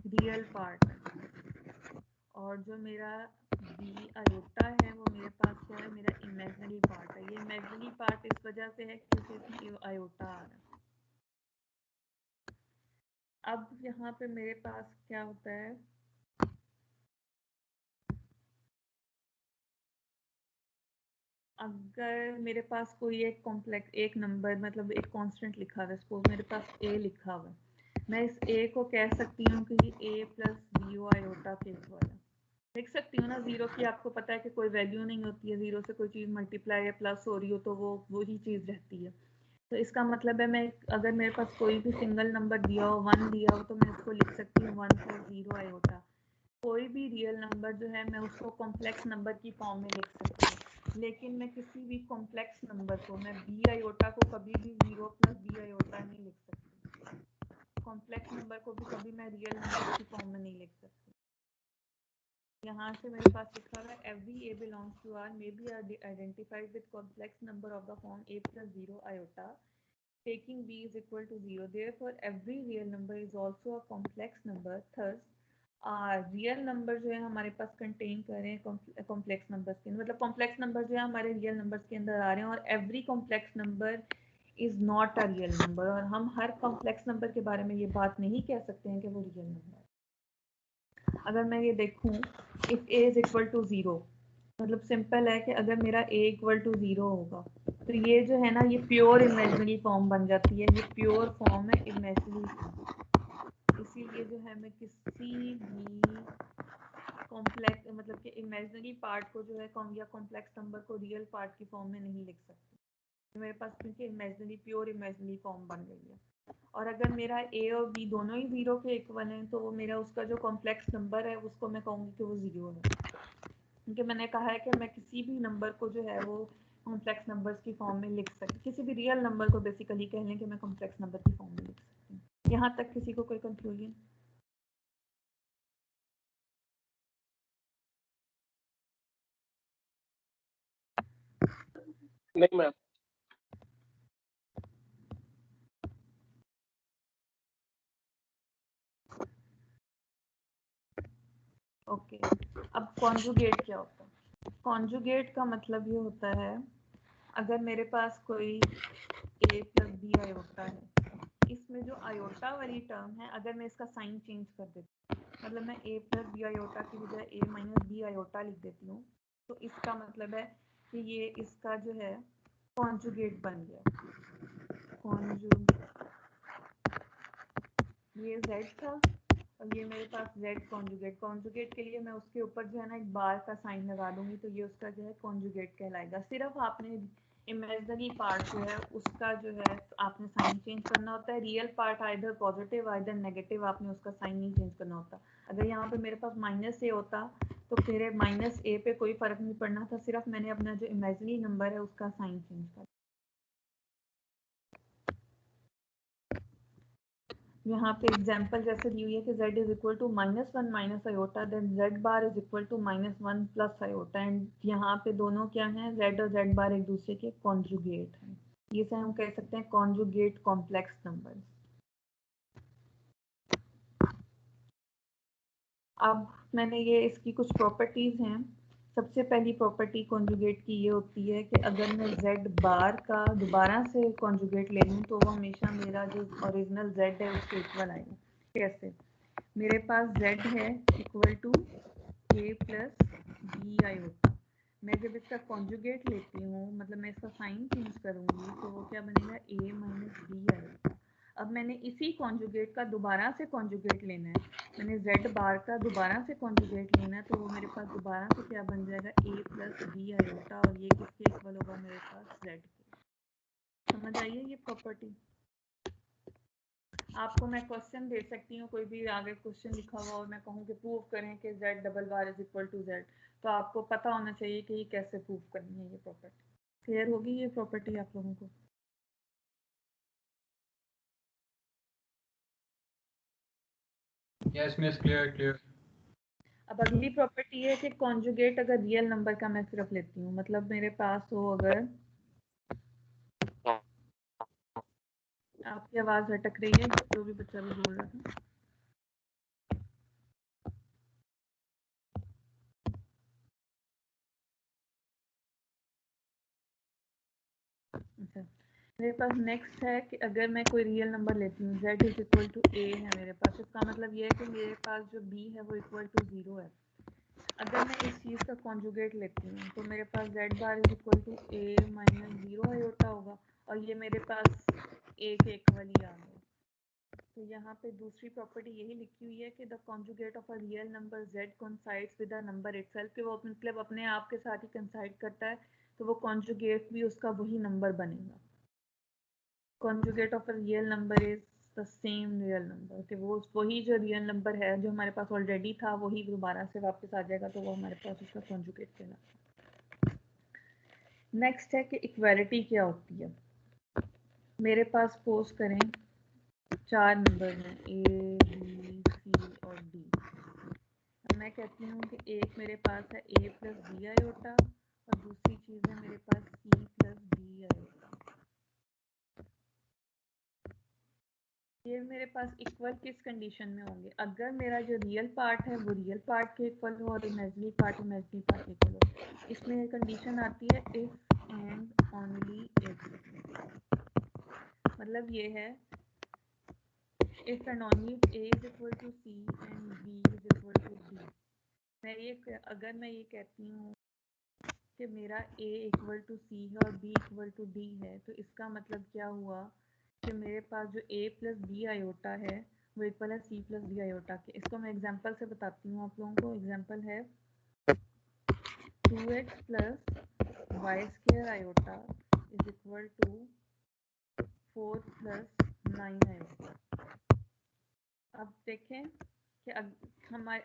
रियल पार्ट है, और जो मेरा b आयोटा है वो मेरे पास क्या है, मेरा इमेजिनरी पार्ट है। ये इमेजिनरी पार्ट इस वजह से है क्योंकि इसमें आयोटा आ रहा है। अब यहाँ पे मेरे पास क्या होता है, अगर मेरे पास कोई एक कॉम्प्लेक्स एक नंबर मतलब एक कांस्टेंट लिखा हुआ है, सपोज मेरे पास a लिखा हुआ है, मैं इस a को कह सकती हूँ कि a प्लस b आयोटा के इक्वल है। लिख सकती हूँ ना, जीरो की आपको पता है कि कोई वैल्यू नहीं होती है, जीरो से कोई चीज़ मल्टीप्लाई या प्लस हो रही हो तो वो वही चीज़ रहती है। तो इसका मतलब है मैं अगर मेरे पास कोई भी सिंगल नंबर दिया हो, 1 दिया हो, तो मैं इसको लिख सकती हूँ 1 + 0 आयोटा। कोई भी रियल नंबर जो है मैं उसको कॉम्प्लेक्स नंबर की फॉर्म में लिख सकती हूँ, लेकिन मैं किसी भी कॉम्प्लेक्स नंबर को, मैं b आयोटा को कभी भी 0 + b आयोटा नहीं लिख सकती। कॉम्प्लेक्स नंबर को भी कभी मैं रियल नंबर की फॉर्म में नहीं लिख सकती। यहाँ से मेरे पास लिखा हुआ है every a belongs to R may be identified with complex number of the form a plus 0 iota taking b is equal to 0। Therefore every real number is also a complex number। Thus real number जो है हमारे पास contain कर रहे हैं complex numbers के, मतलब complex number जो है हमारे रियल नंबर्स के अंदर आ रहे हैं, और every complex number is not a real number. और हम हर कॉम्प्लेक्स नंबर के बारे में ये बात नहीं कह सकते हैं कि वो रियल नंबर है। अगर मैं ये देखूं if a is equal to 0, मतलब सिंपल है कि अगर मेरा a इक्वल टू 0 होगा तो ये जो है ना ये प्योर इमेजिनरी फॉर्म बन जाती है, ये प्योर फॉर्म है इमेजिनरी फॉर्म। इसीलिए जो है मैं किसी भी कॉम्प्लेक्स मतलब कि इमेजिनरी पार्ट को जो है या कॉम्प्लेक्स नंबर को रियल पार्ट की फॉर्म में नहीं लिख सकती मेरे पास, क्योंकि इमेजिनरी प्योर इमेजिनरी फॉर्म बन गई है। और अगर मेरा a और b दोनों ही 0 के इक्वल हैं तो वो मेरा उसका जो कॉम्प्लेक्स नंबर है उसको मैं कहूँगी कि वो 0 है, क्योंकि मैंने कहा है कि मैं किसी भी नंबर को जो है वो कॉम्प्लेक्स नंबर्स की फॉर्म में लिख सकती, किसी भी रियल नंबर को बेसिकली कह लें कि मैं कॉम्प्लेक्स नंबर की फॉर्म में लिख सकती हूँ। यहाँ तक किसी को कोई कंफ्यूजन? नहीं मैम। ओके, अब कॉन्जुगेट क्या होता है? कॉन्जुगेट का मतलब ये होता है अगर मेरे पास कोई a + b आयोटा है, इसमें जो आयोटा आयोटा वाली टर्म है, अगर मैं इसका साइन चेंज कर देती हूँ, मतलब मैं a प्लस बी आयोटा की बजाय a माइनस बी आयोटा लिख देती हूँ, तो इसका मतलब है कि ये इसका जो है कॉन्जुगेट बन गया। ये z था और ये मेरे पास z कॉन्जुगेट के लिए मैं उसके ऊपर जो है ना एक बार का साइन लगा दूंगी, तो ये उसका जो है कॉन्जुगेट कहलाएगा। सिर्फ आपने इमेजिनरी पार्ट जो है उसका जो है आपने साइन चेंज करना होता है। Real part either positive either negative, आपने उसका साइन नहीं चेंज करना होता। अगर यहाँ पे मेरे पास माइनस ए होता तो फिर माइनस ए पे कोई फर्क नहीं पड़ना था, सिर्फ मैंने अपना जो इमेजिनरी नंबर है उसका साइन चेंज कर। यहाँ पे एग्जांपल जैसे दी हुई है कि z is equal to -1 minus iota, then z bar is equal to -1 plus iota, and यहाँ पे दोनों क्या हैं, z और z बार एक दूसरे के कॉन्जुगेट हैं। ये से हम कह सकते हैं कॉन्जुगेट कॉम्प्लेक्स नंबर। अब मैंने ये इसकी कुछ प्रॉपर्टीज हैं। सबसे पहली प्रॉपर्टी कॉन्जुगेट की ये होती है कि अगर मैं z बार का दोबारा से कॉन्जुगेट ले लूँ तो वो हमेशा मेरा जो ओरिजिनल z है उसके इक्वल आएगा। कैसे? मेरे पास z है equal to a plus b iota. मैं जब इसका कॉन्जुगेट लेती हूँ, मतलब मैं इसका साइन चेंज करूँगी, तो वो क्या बनेगा, a माइनस बी आयोटा। अब मैंने इसी कॉन्जुगेट का दोबारा से कॉन्जुगेट लेना है, मैंने z बार का दोबारा से कॉन्जुगेट लेना है, तो वो मेरे पास दोबारा से क्या बन जाएगा, a प्लस बी आयोटा, और ये किसके इक्वल होगा, मेरे पास z के। समझ आइए ये प्रॉपर्टी? आपको मैं क्वेश्चन दे सकती हूँ, कोई भी आगे क्वेश्चन लिखा हुआ और मैं कहूँ कि प्रूव करें कि z double bar is equal to z, तो आपको पता होना चाहिए कि ये कैसे प्रूव करनी है ये प्रॉपर्टी। क्लियर होगी ये प्रॉपर्टी आप लोगों को? Yes miss, clear. अब अगली प्रॉपर्टी है कि कॉन्जुगेट अगर रियल नंबर का मैं सिर्फ लेती हूँ, मतलब मेरे पास हो, अगर आपकी आवाज अटक रही है, जो भी बच्चा भी बोल रहा था। अच्छा, मेरे पास नेक्स्ट है कि अगर मैं कोई रियल नंबर लेती हूँ, z is equal to a है मेरे पास, इसका मतलब ये है कि मेरे पास जो b है वो इक्वल टू 0 है। अगर मैं इस चीज़ का कॉन्जुगेट लेती हूँ तो मेरे पास z bar is equal to a minus 0 iota होगा, और ये मेरे पास a के इक्वल ही आ गया। तो यहाँ पे दूसरी प्रॉपर्टी यही लिखी हुई है कि the conjugate of a real number z coincides with the number itself, कि वो मतलब अपने आप के साथ ही कोइंसाइड करता है, तो वो कॉन्जुगेट भी उसका वही नंबर बनेगा। Conjugate of a real number is the same real number, कि वो वही जो रियल नंबर है जो हमारे पास ऑलरेडी था वही दोबारा से वापस आ जाएगा, तो वो हमारे पास उसका कॉन्जुगेट कहलाता है। नेक्स्ट है कि इक्वालिटी क्या होती है। मेरे पास सपोज करें 4 नंबर हैं a b c और d। मैं कहती हूँ कि एक मेरे पास है a प्लस बी आयोटा और दूसरी चीज़ है मेरे पास c प्लस डी आयोटा। ये मेरे पास इक्वल किस कंडीशन में होंगे, अगर मेरा जो रियल पार्ट है वो रियल पार्ट के इक्वल हो और इमेजिनरी पार्ट के इक्वल हो। इसमें कंडीशन आती है इफ एंड ओनली इफ, मतलब ये है if and only if a is equal to c and b is equal to d। मैं ये अगर मैं ये कहती हूँ कि मेरा a इक्वल टू c है और b इक्वल टू d है, तो इसका मतलब क्या हुआ कि मेरे पास जो a प्लस बी आयोटा है वो इक्वल है c प्लस डी आयोटा के। इसको मैं एग्जांपल से बताती हूँ आप लोगों को। एग्जांपल है 2x plus y square iota is equal to 4 plus 9 iota. अब देखें कि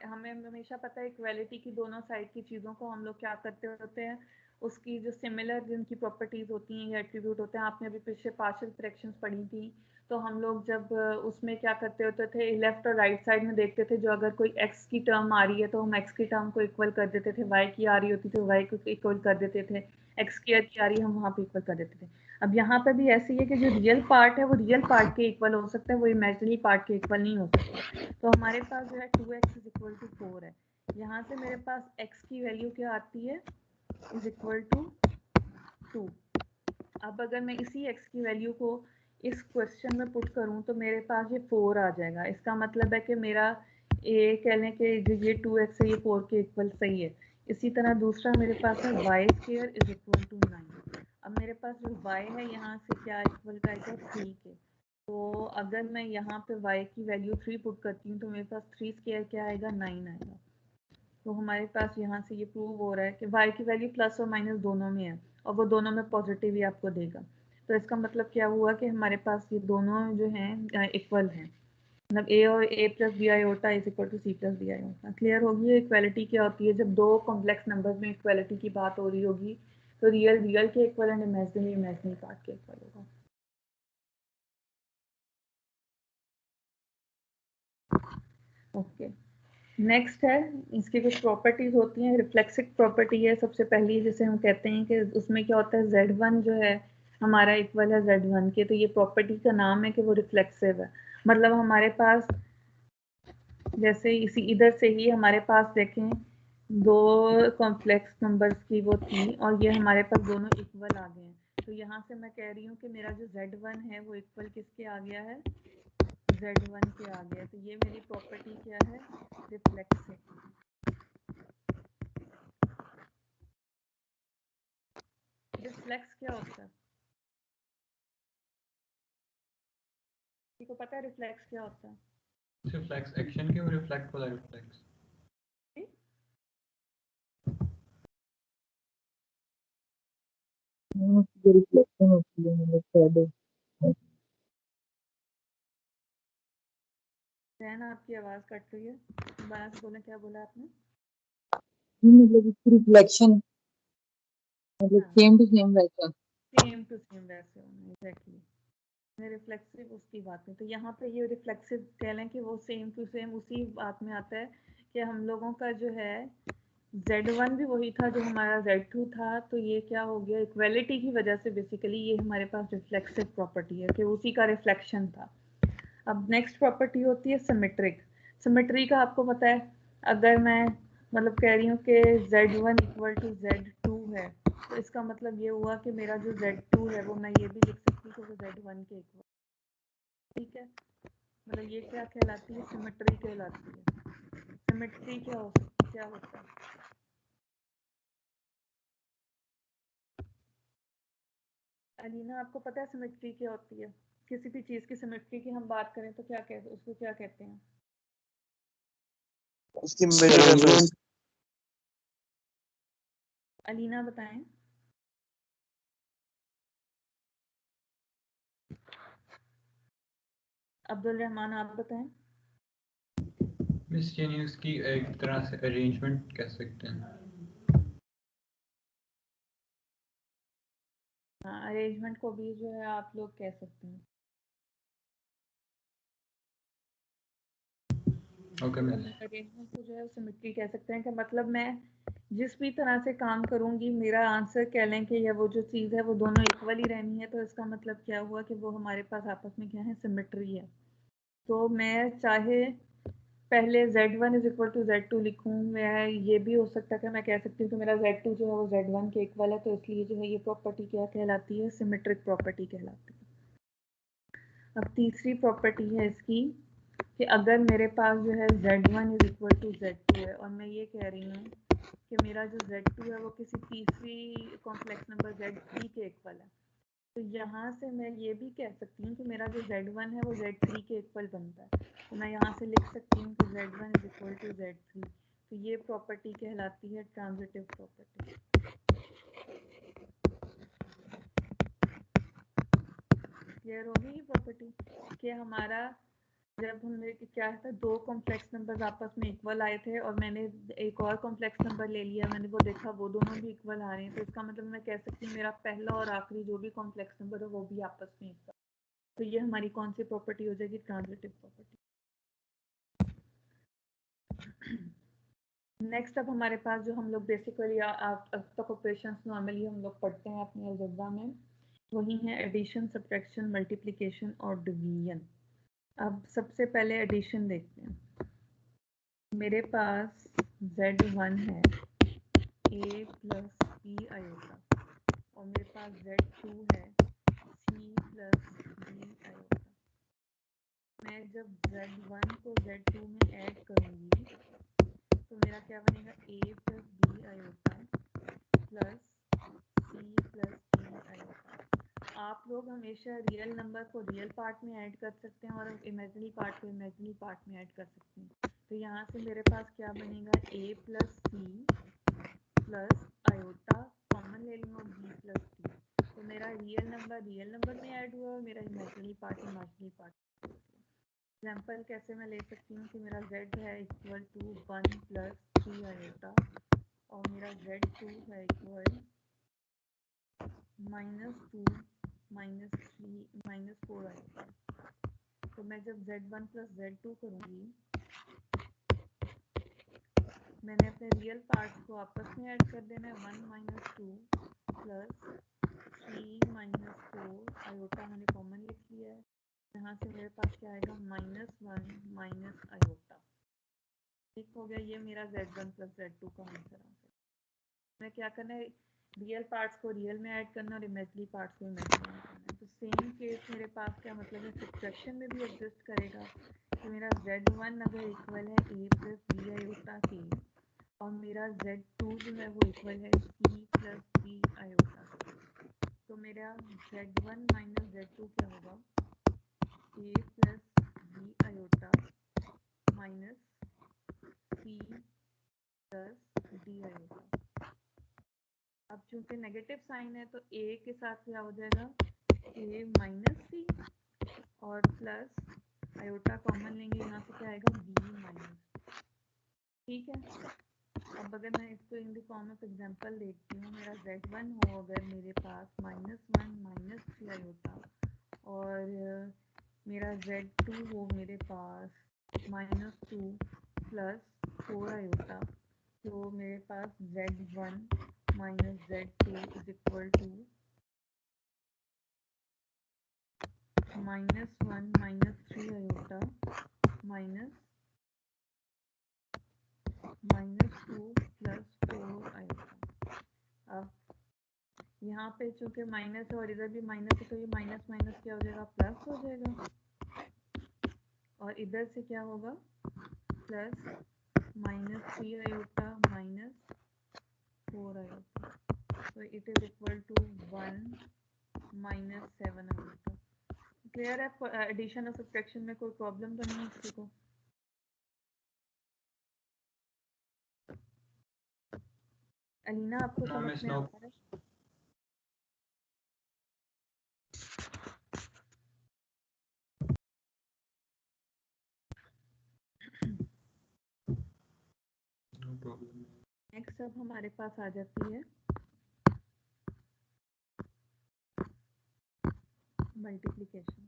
हमें हमेशा पता है इक्वालिटी की दोनों साइड की चीज़ों को हम लोग क्या करते होते हैं, उसकी जो सिमिलर जिनकी प्रॉपर्टीज़ होती हैं या एट्रीब्यूट होते हैं, आपने अभी पीछे पार्शियल फ्रैक्शंस पढ़ी थी, तो हम लोग जब उसमें क्या करते होते थे, लेफ्ट और राइट साइड में देखते थे, जो अगर कोई x की टर्म आ रही है तो हम x की टर्म को इक्वल कर देते थे, y की आ रही होती थी y को इक्वल कर देते थे, x की आ रही है हम वहाँ पे इक्वल कर देते थे। अब यहाँ पर भी ऐसी है कि जो रियल पार्ट है वो रियल पार्ट के इक्वल हो सकता है, वो इमेजिनरी पार्ट के इक्वल नहीं हो सकता। तो हमारे पास जो है 2x इज इक्वल टू 4 है। यहाँ से मेरे पास x की वैल्यू क्या आती है, इज इक्वल टू 2। अब अगर मैं इसी x की वैल्यू को इस क्वेश्चन में पुट करूं तो मेरे पास ये 4 आ जाएगा। इसका मतलब है कि मेरा ए कह लें कि जो ये 2x है ये 4 के इक्वल सही है। इसी तरह दूसरा मेरे पास है y square is equal to 9। अब मेरे पास जो y है यहाँ से क्या इक्वल आएगा 3 के। तो अगर मैं यहाँ पे y की वैल्यू 3 पुट करती हूँ तो मेरे पास 3 स्क्वायर क्या आएगा 9 आएगा। तो हमारे पास यहाँ से ये प्रूव हो रहा है कि y की वैल्यू प्लस और माइनस दोनों में है और वो दोनों में पॉजिटिव ही आपको देगा। तो इसका मतलब क्या हुआ कि हमारे पास ये दोनों जो हैं इक्वल हैं, मतलब a और a plus b iota is equal to c plus d iota. Clear होगी इक्वालिटी क्या होती है? जब दो कॉम्प्लेक्स नंबर में इक्वालिटी की बात हो रही होगी तो रियल रियल के equal and imaginary imaginary part के इक्वल होगा। ओके, नेक्स्ट है, इसकी कुछ प्रॉपर्टीज होती हैं। रिफ्लेक्सिव प्रॉपर्टी है सबसे पहली, जिसे हम कहते हैं कि उसमें क्या होता है Z1 जो है हमारा इक्वल है Z1 के। तो ये प्रॉपर्टी का नाम है कि वो रिफ्लेक्सिव है। मतलब हमारे पास जैसे इसी इधर से ही हमारे पास देखें दो कॉम्प्लेक्स नंबर्स की वो थी और ये हमारे पास दोनों इक्वल आ गए हैं। तो यहाँ से मैं कह रही हूँ कि मेरा जो Z1 है वो इक्वल किसके आ गया है? Z1 के आ गया। तो ये मेरी प्रॉपर्टी क्या है? रिफ्लेक्सिव। रिफ्लेक्स क्या होता है? किसी को पता है रिफ्लेक्स क्या होता है? रिफ्लेक्स एक्शन के और रिफ्लेक्ट वाला रिफ्लेक्स। रिफ्लेक्शन होती है मतलब शैडो। बहन आपकी आवाज कट रही है, दोबारा से बोलें, क्या बोला आपने? मतलब इसकी रिफ्लेक्शन मतलब सेम टू सेम वैसा। सेम टू सेम वैसे होना, एग्जैक्टली। रिफ्लेक्सिव उसकी बात में, तो यहाँ पे ये रिफ्लेक्सिव कह लें कि वो सेम टू सेम उसी बात में आता है कि हम लोगों का जो है Z1 भी वही था जो हमारा Z2 था। तो ये क्या हो गया, इक्वालिटी की वजह से बेसिकली ये हमारे पास रिफ्लेक्सिव प्रॉपर्टी है कि उसी का रिफ्लेक्शन था। अब नेक्स्ट प्रॉपर्टी होती है सिमेट्रिक। सिमेट्री का आपको पता है, अगर मैं मतलब कह रही हूँ कि Z1 इक्वल टू Z2 है तो इसका मतलब ये हुआ कि मेरा जो Z2 है वो मैं ये भी लिख सकती हूँ कि वो Z1 के इक्वल। ठीक है, मतलब ये क्या कहलाती है? सिमेट्री कहलाती है। सिमेट्री क्या होता है? अलीना आपको पता है सिमेट्री क्या होती है? किसी भी चीज की सिमेट्री की हम बात करें तो क्या कहते हैं, उसको क्या कहते हैं? उसकी मिरर। अलीना बताएं। अब्दुल रहमान आप बताएं। मिस यानी उसकी एक तरह से अरेंजमेंट कह सकते हैं। हाँ, अरेंजमेंट को भी जो है आप लोग कह सकते हैं। Okay miss. अरेंजमेंट को जो है सिमेट्री कह सकते हैं कि मतलब मैं जिस भी तरह से काम करूंगी मेरा आंसर कह लें कि या वो जो चीज़ है वो दोनों इक्वल ही रहनी है। तो इसका मतलब क्या हुआ कि वो हमारे पास आपस में क्या है, सिमेट्री है। तो मैं चाहे पहले Z1 is equal to Z2 लिखूं, मैं ये भी हो सकता है कि मैं कह सकती हूँ कि मेरा Z2 जो है वो Z1 के इक्वल है। तो इसलिए जो है ये प्रॉपर्टी क्या कहलाती है? सिमेट्रिक प्रॉपर्टी कहलाती है। अब तीसरी प्रॉपर्टी है इसकी कि अगर मेरे पास जो है Z1 is equal to Z2 है और मैं ये कह रही हूँ कि मेरा जो Z2 है वो किसी तीसरी कॉम्प्लेक्स नंबर Z3 के इक्वल है, तो यहाँ से मैं ये भी कह सकती हूँ कि मेरा जो Z1 है वो Z3 के इक्वल बनता है। तो मैं यहाँ से लिख सकती हूँ कि Z1 is equal to Z3। तो ये प्रॉपर्टी कहलाती है ट्रांजिटिव प्रॉपर्टी। क्लियर होगी ये प्रॉपर्टी कि हमारा जब हमने क्या था, दो कॉम्प्लेक्स नंबर्स आपस में इक्वल आए थे और मैंने एक और कॉम्प्लेक्स नंबर ले लिया, मैंने वो देखा वो दोनों भी इक्वल आ रहे हैं, तो इसका मतलब मैं कह सकती हूँ मेरा पहला और आखिरी जो भी कॉम्प्लेक्स नंबर है वो भी आपस में इक्वल। तो ये हमारी कौन सी प्रॉपर्टी हो जाएगी? Transitive property. नेक्स्ट अब हमारे पास जो हम लोग बेसिकली अब तक ऑपरेशंस नॉर्मली हम लोग पढ़ते हैं अपने अलजेब्रा में, वही है एडिशन, सब्ट्रैक्शन, मल्टीप्लिकेशन और डिवीजन। अब सबसे पहले एडिशन देखते हैं। मेरे पास Z1 है a प्लस b आयोटा और मेरे पास Z2 है सी प्लस डी आयोटा। मैं जब z1 को z2 में ऐड करूँगी तो मेरा क्या बनेगा, a plus b iota plus c plus d iota. आप लोग हमेशा रियल नंबर को रियल पार्ट में ऐड कर सकते हैं और इमेजिनरी पार्ट को इमेजिनरी पार्ट में ऐड कर सकते हैं। तो यहाँ से मेरे पास क्या बनेगा, a plus c plus iota common ले लूँगा b प्लस डी। तो मेरा रियल नंबर में ऐड हुआ और मेरा imaginary part imaginary part. Example कैसे मैं ले सकती हूँ कि मेरा z है इक्वल टू 1 प्लस 3 आयोटा और मेरा z2 है इक्वल -2 -4 आयोटा। तो मैं जब z1 प्लस z2 करूँगी, मैंने अपने रियल पार्ट्स को आपस में ऐड कर देना है। 1 - 2 प्लस 3 - 4 आयोटा मैंने कॉमन लिख लिया है। यहाँ से मेरे पास क्या आएगा, -1 माइनस आयोटा। ठीक हो गया, ये मेरा z1 प्लस z2 का आंसर आ गया। मैं क्या करना है, रियल पार्ट्स को रियल में ऐड करना और इमेजिनरी पार्ट्स को इमेजिनरी में करना है। तो सेम केस मेरे पास क्या मतलब है, सब्ट्रैक्शन में भी एग्जिस्ट करेगा कि मेरा z1 अगर इक्वल है a प्लस बी आयोटा के और मेरा z2 जो है वो इक्वल है c प्लस b आयोटा के, तो मेरा z1 माइनस z2 क्या होगा, a plus b iota minus c plus d iota. अब चूंकि नेगेटिव साइन है तो a के साथ क्या हो जाएगा, a माइनस सी और प्लस आयोटा कॉमन लेंगे, यहाँ से क्या आएगा b माइनस। ठीक है, अब अगर मैं इसको in the form of example देखती हूँ, मेरा z1 हो अगर मेरे पास -1 - 3 आयोटा और मेरा z2 हो मेरे पास -2 प्लस 4 आयोटा, तो मेरे पास z1 minus z2 is equal to -1 - 3 iota minus -2 plus 4 iota. अब यहाँ पे चूंकि माइनस है और इधर भी माइनस है तो ये माइनस माइनस क्या हो जाएगा, प्लस हो जाएगा और इधर से क्या होगा, प्लस -3 आयोटा माइनस 4 आयोटा, तो it is equal to 1 - 7 iota. Clear है, एडिशन और सब्ट्रैक्शन में कोई प्रॉब्लम तो नहीं है किसी को? अलीना आपको No, समझ miss, में no. आता है? No problem. नेक्स्ट अब हमारे पास आ जाती है multiplication.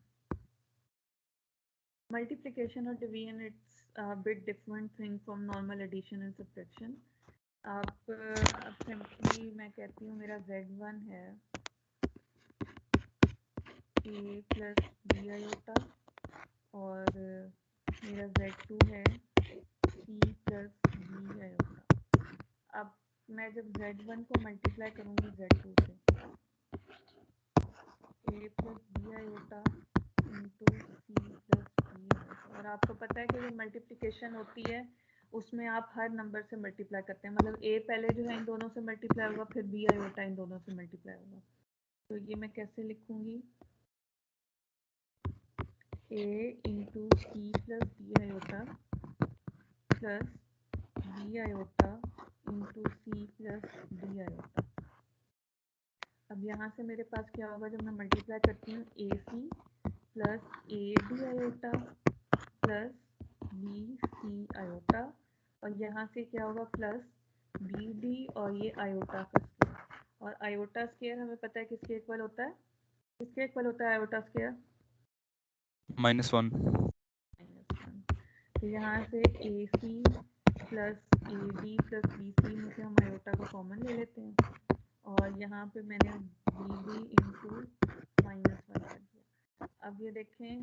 Multiplication or division, it's a bit different thing from normal addition and subtraction. आप सिंपली मैं कहती हूँ मेरा z1 है a प्लस बी आयोटा और मेरा z2 है c प्लस बी आयोटा। अब मैं जब z1 को मल्टीप्लाई करूँगी z2 से, a plus b iota into c plus b iota. और आपको पता है कि जो मल्टीप्लिकेशन होती है उसमें आप हर नंबर से मल्टीप्लाई करते हैं, मतलब a पहले जो है इन दोनों से मल्टीप्लाई होगा, फिर b आयोटा इन दोनों से मल्टीप्लाई होगा। तो ये मैं कैसे लिखूंगी, a into c plus b iota plus b iota into c plus d iota. अब यहाँ से मेरे पास क्या होगा, जब मैं मल्टीप्लाई करती हूँ A C plus A D iota plus B C iota और यहाँ से क्या होगा प्लस बी डी और ये आयोटा का स्क्वायर। और आयोटा स्क्वायर हमें पता है किसके इक्वल होता है, किसके इक्वल होता है आयोटा स्क्वायर, -1। तो यहाँ से A C plus A D plus B C में से हम आयोटा को कॉमन ले लेते हैं और यहाँ पे मैंने बी डी इंटू -1 कर दिया। अब ये देखें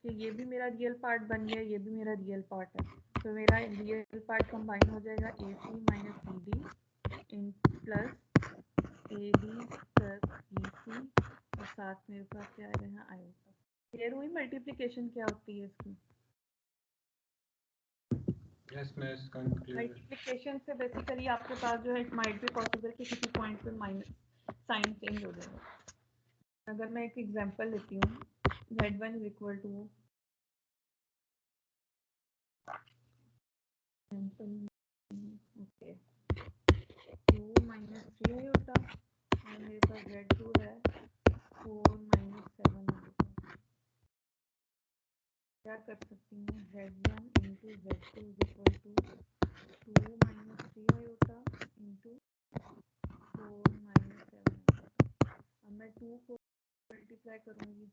कि ये भी मेरा रियल पार्ट बन गया, ये भी मेरा रियल पार्ट है, तो मेरा रियल पार्ट कंबाइन हो जाएगा A C minus B D इन plus A D plus B C और साथ मेरे पास क्या आएगा यहाँ आयोटा। क्लियर हुई मल्टीप्लिकेशन क्या होती है इसकी? Yes miss, clear. मल्टीप्लिकेशन से बेसिकली आपके पास जो है इट माइट बी पॉसिबल कि किसी पॉइंट पे माइनस साइन चेंज हो जाएगा। अगर मैं एक एग्जांपल लेती हूँ, z1 is equal to okay 2 minus 3 iota और मेरे पास z2 है 4 माइनस 7 आयोटा। क्या कर सकती हूँ, z1 into z2 is equal to 2 minus 3 iota into 4 minus 7 iota. अब मैं 2 को मल्टीप्लाई करूँगी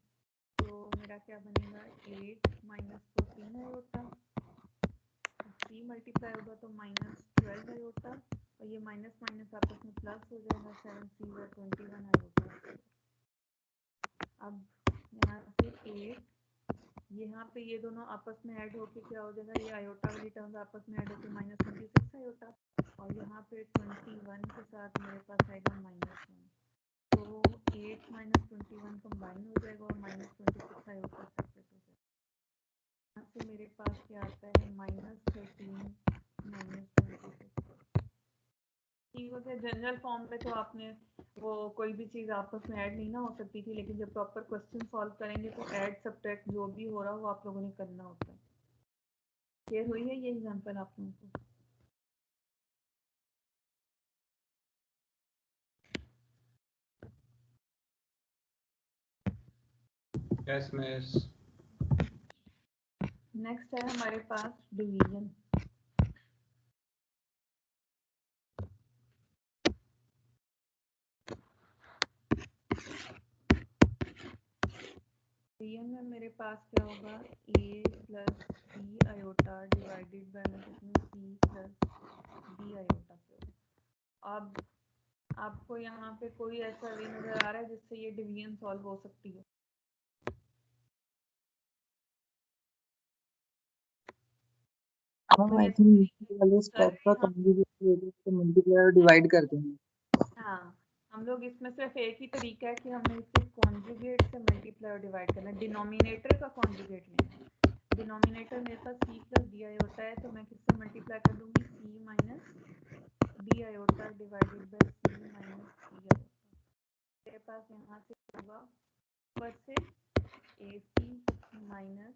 तो मेरा क्या बनेगा 8 माइनस 14 आयोटा, 3 मल्टीप्लाई होगा तो माइनस 12 आयोटा और ये माइनस माइनस आपस में प्लस हो जाएगा 7 3 21 आयोटा। अब यहाँ पे 8 यहाँ पे ये दोनों आपस में ऐड होके क्या हो जाएगा, ये आयोटा वाली टर्म्स आपस में ऐड होके माइनस 26 आयोटा और यहाँ पे 21 के साथ मेरे पास आएगा माइनस 1, तो 8 माइनस 21 कंबाइन हो जाएगा और माइनस 26 आयोटा सेपरेट हो जाएगा। यहाँ से मेरे पास क्या आता है माइनस 13 माइनस 26। ठीक हो गया। जनरल फॉर्म में तो आपने वो कोई भी चीज़ आपस में ऐड नहीं ना हो सकती थी, लेकिन जब प्रॉपर क्वेश्चन सॉल्व करेंगे तो ऐड सब्ट्रैक्ट जो भी हो रहा हो वो आप लोगों ने करना होता है। क्लियर हुई है ये एग्जांपल आप लोगों को? Yes miss. नेक्स्ट है हमारे पास डिवीजन। डिवीजन में मेरे पास क्या होगा a plus b iota divided by c plus d iota. अब आपको यहाँ पे कोई ऐसा वे नजर आ रहा है जिससे ये डिवीजन सॉल्व हो सकती है? आई थिंक वाले स्टेप का कॉन्जुगेट से मल्टीप्लाई और डिवाइड करते हैं। हाँ, हम लोग इसमें सिर्फ एक ही तरीका है कि हमने इसे कॉन्जुगेट से मल्टीप्लाई और डिवाइड करना है, डिनोमिनेटर का कॉन्जुगेट लेना। डिनोमिनेटर मेरे पास c प्लस डी आयोटा है तो मैं किससे मल्टीप्लाई कर दूंगी c minus D iota divided by c minus D iota. मेरे पास यहाँ से होगा ऊपर से ac minus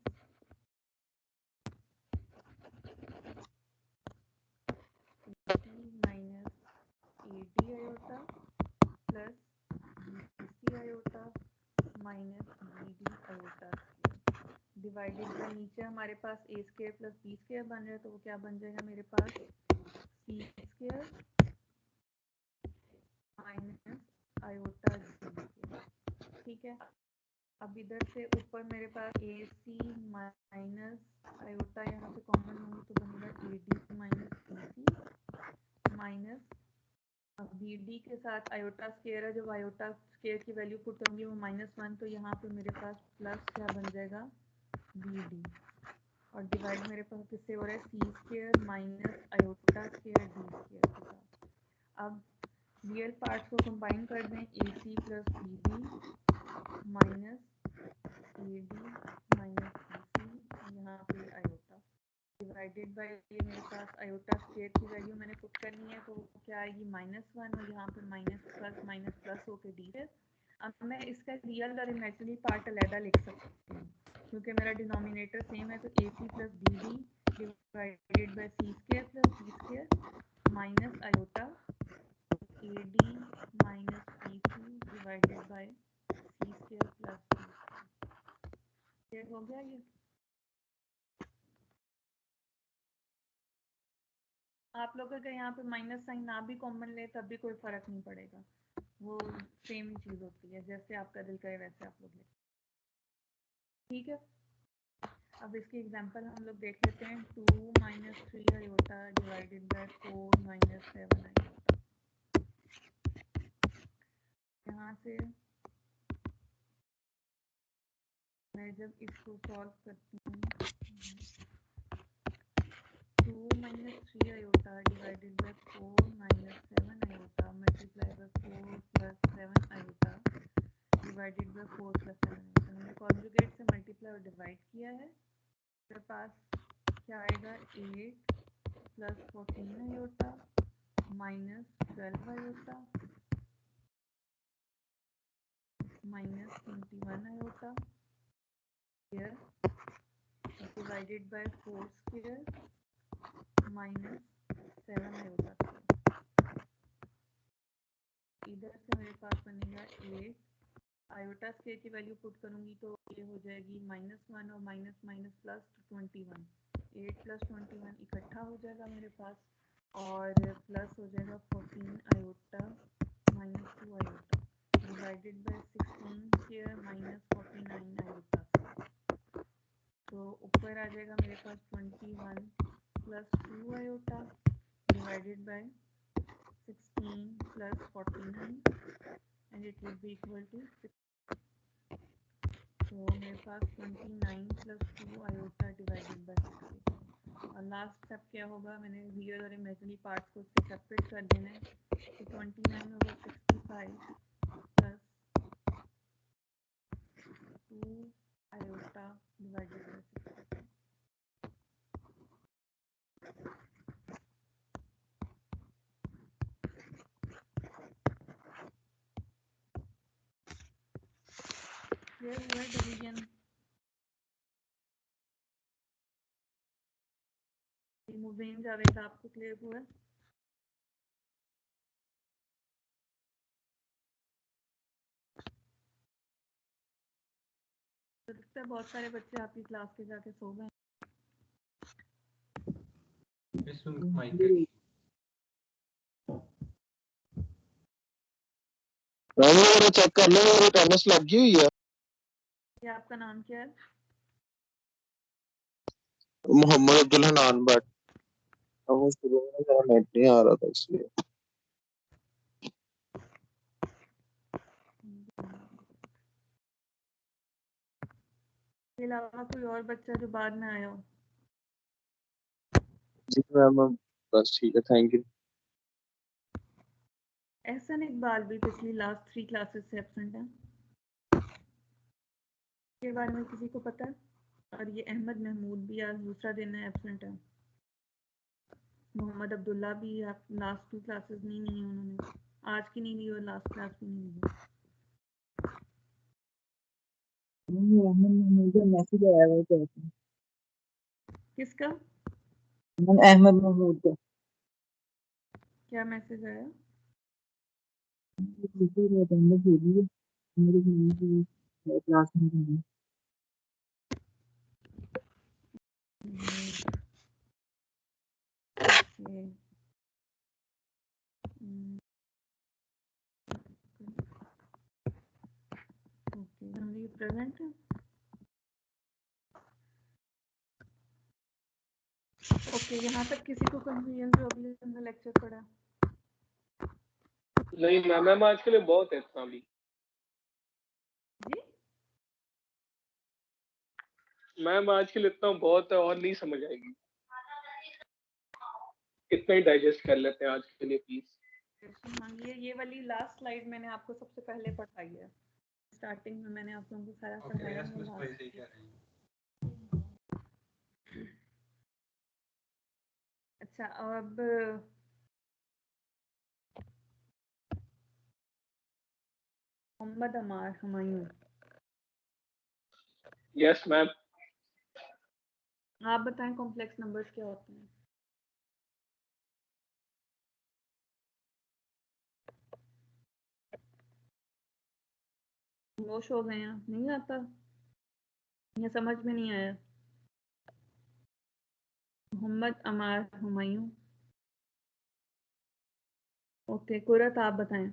minus ad iota plus bc iota minus bd iota divided by नीचे हमारे पास a square plus b square बन रहा है तो वो क्या बन जाएगा मेरे पास c square minus iota d square. ठीक है, अब इधर से ऊपर मेरे पास ac माइनस आयोटा यहाँ से कॉमन होंगे तो बनेगा ad माइनस bc माइनस अब bd के साथ आयोटा स्क्वायर है, जब आयोटा स्क्वायर की वैल्यू पुट करूँगी वो -1 तो यहाँ पे मेरे पास प्लस क्या बन जाएगा bd और डिवाइड मेरे पास किससे हो रहा है c square minus iota square d square के साथ। अब रियल पार्ट्स को कंबाइन कर दें ac plus bd minus ad minus bc यहाँ पे आयोटा डिवाइडेड बाय ये मेरे पास आयोटा स्क्वायर की वैल्यू मैंने पुट करनी है तो क्या आएगी -1 और यहाँ पे माइनस प्लस होके डी है। अब मैं इसका रियल और इमेजिनरी पार्ट अलग लिख सकती हूँ क्योंकि मेरा डिनोमिनेटर सेम है तो ac plus bd divided by c square plus d square minus iota ad minus bc divided by c square plus d square. हो गया ये? आप लोग अगर यहाँ पे माइनस साइन ना भी कॉमन ले तब भी कोई फर्क नहीं पड़ेगा, वो सेम ही चीज होती है, जैसे आपका दिल करे वैसे आप लोग ले। ठीक है, अब इसकी एग्जांपल हम लोग देख लेते हैं 2 minus 3 iota divided by 4 minus 7 iota. यहाँ से मैं जब इसको सॉल्व करती हूँ 2 minus 3 iota divided by 4 minus 7 iota multiply by 4 plus 7 iota divided by 4 plus 7 iota. मैंने कॉन्जुगेट से मल्टीप्लाई और डिवाइड किया है, मेरे पास क्या आएगा 8 plus 14 iota minus 12 iota minus 21 iota here divided by 4 square minus 7 iota square। इधर से मेरे पास बनेगा 8 आयोटा स्क्वायर की वैल्यू पुट करूंगी तो ये हो जाएगी -1 और माइनस माइनस प्लस 21। 8 प्लस 21 इकट्ठा हो जाएगा मेरे पास और प्लस हो जाएगा 14 iota minus 2 iota divided by 16 square minus 49 iota. तो ऊपर आ जाएगा मेरे पास 21 plus 2 iota divided by 16 plus 49 and it will be equal to 6. तो मेरे पास 29 प्लस 2 आयोटा डिवाइडेड बाय 60। और लास्ट स्टेप क्या होगा, मैंने रियल और इमेजिनरी पार्ट्स को उससे सेपरेट कर देना है। तो 29 होगा 65 प्लस 2 आयोटा डिवाइडेड बाय 60। ये हुआ डिवीजन। मुबीन जावेद आपको क्लियर हुआ? तो लगता है बहुत सारे बच्चे आपकी क्लास के जाके सो गए। चेक कर लो, मेरी अटेंडेंस लगी हुई है। ये आपका नाम क्या है? मोहम्मद अब्दुल हनान भट्ट। अब शुरू में मेरा नेट नहीं आ रहा था इसलिए। इसके अलावा कोई और बच्चा जो बाद में आया हो? जी मैम, बस ठीक है, थैंक यू। एहसन इकबाल भी पिछली लास्ट 3 क्लासेस से एब्सेंट है, के बारे में किसी को पता है? और ये अहमद महमूद भी आज दूसरा दिन है एब्सेंट है। मोहम्मद अब्दुल्ला भी आप लास्ट 2 क्लासेस नहीं ली है उन्होंने, आज की नहीं ली और लास्ट क्लास भी नहीं ली। मैसेज आया हुआ है किसका? अहमद महमूद का। क्या मैसेज आया? क्लास में ओके, प्रेजेंट है। ओके, यहाँ तक किसी को कंफ्यूजन जो अगले दिन में लेक्चर पढ़ा? नहीं मैम, आज के लिए बहुत है इतना भी। जी मैम आज के लिए इतना बहुत है और नहीं समझ आएगी, इतना ही डाइजेस्ट कर लेते हैं आज के लिए प्लीज। हाँ, ये वाली लास्ट स्लाइड मैंने आपको सबसे पहले पढ़ाई है। स्टार्टिंग में मैंने आप लोगों को सारा पढ़ाया है। अच्छा, अब मोहम्मद अमार हुमायूं, यस मैम। आप बताएं कॉम्प्लेक्स नंबर्स क्या होते हैं? होश हो गए हैं? नहीं आता या समझ में नहीं आया? मोहम्मद अमार हुमायूं। ओके, कुरत आप बताएं।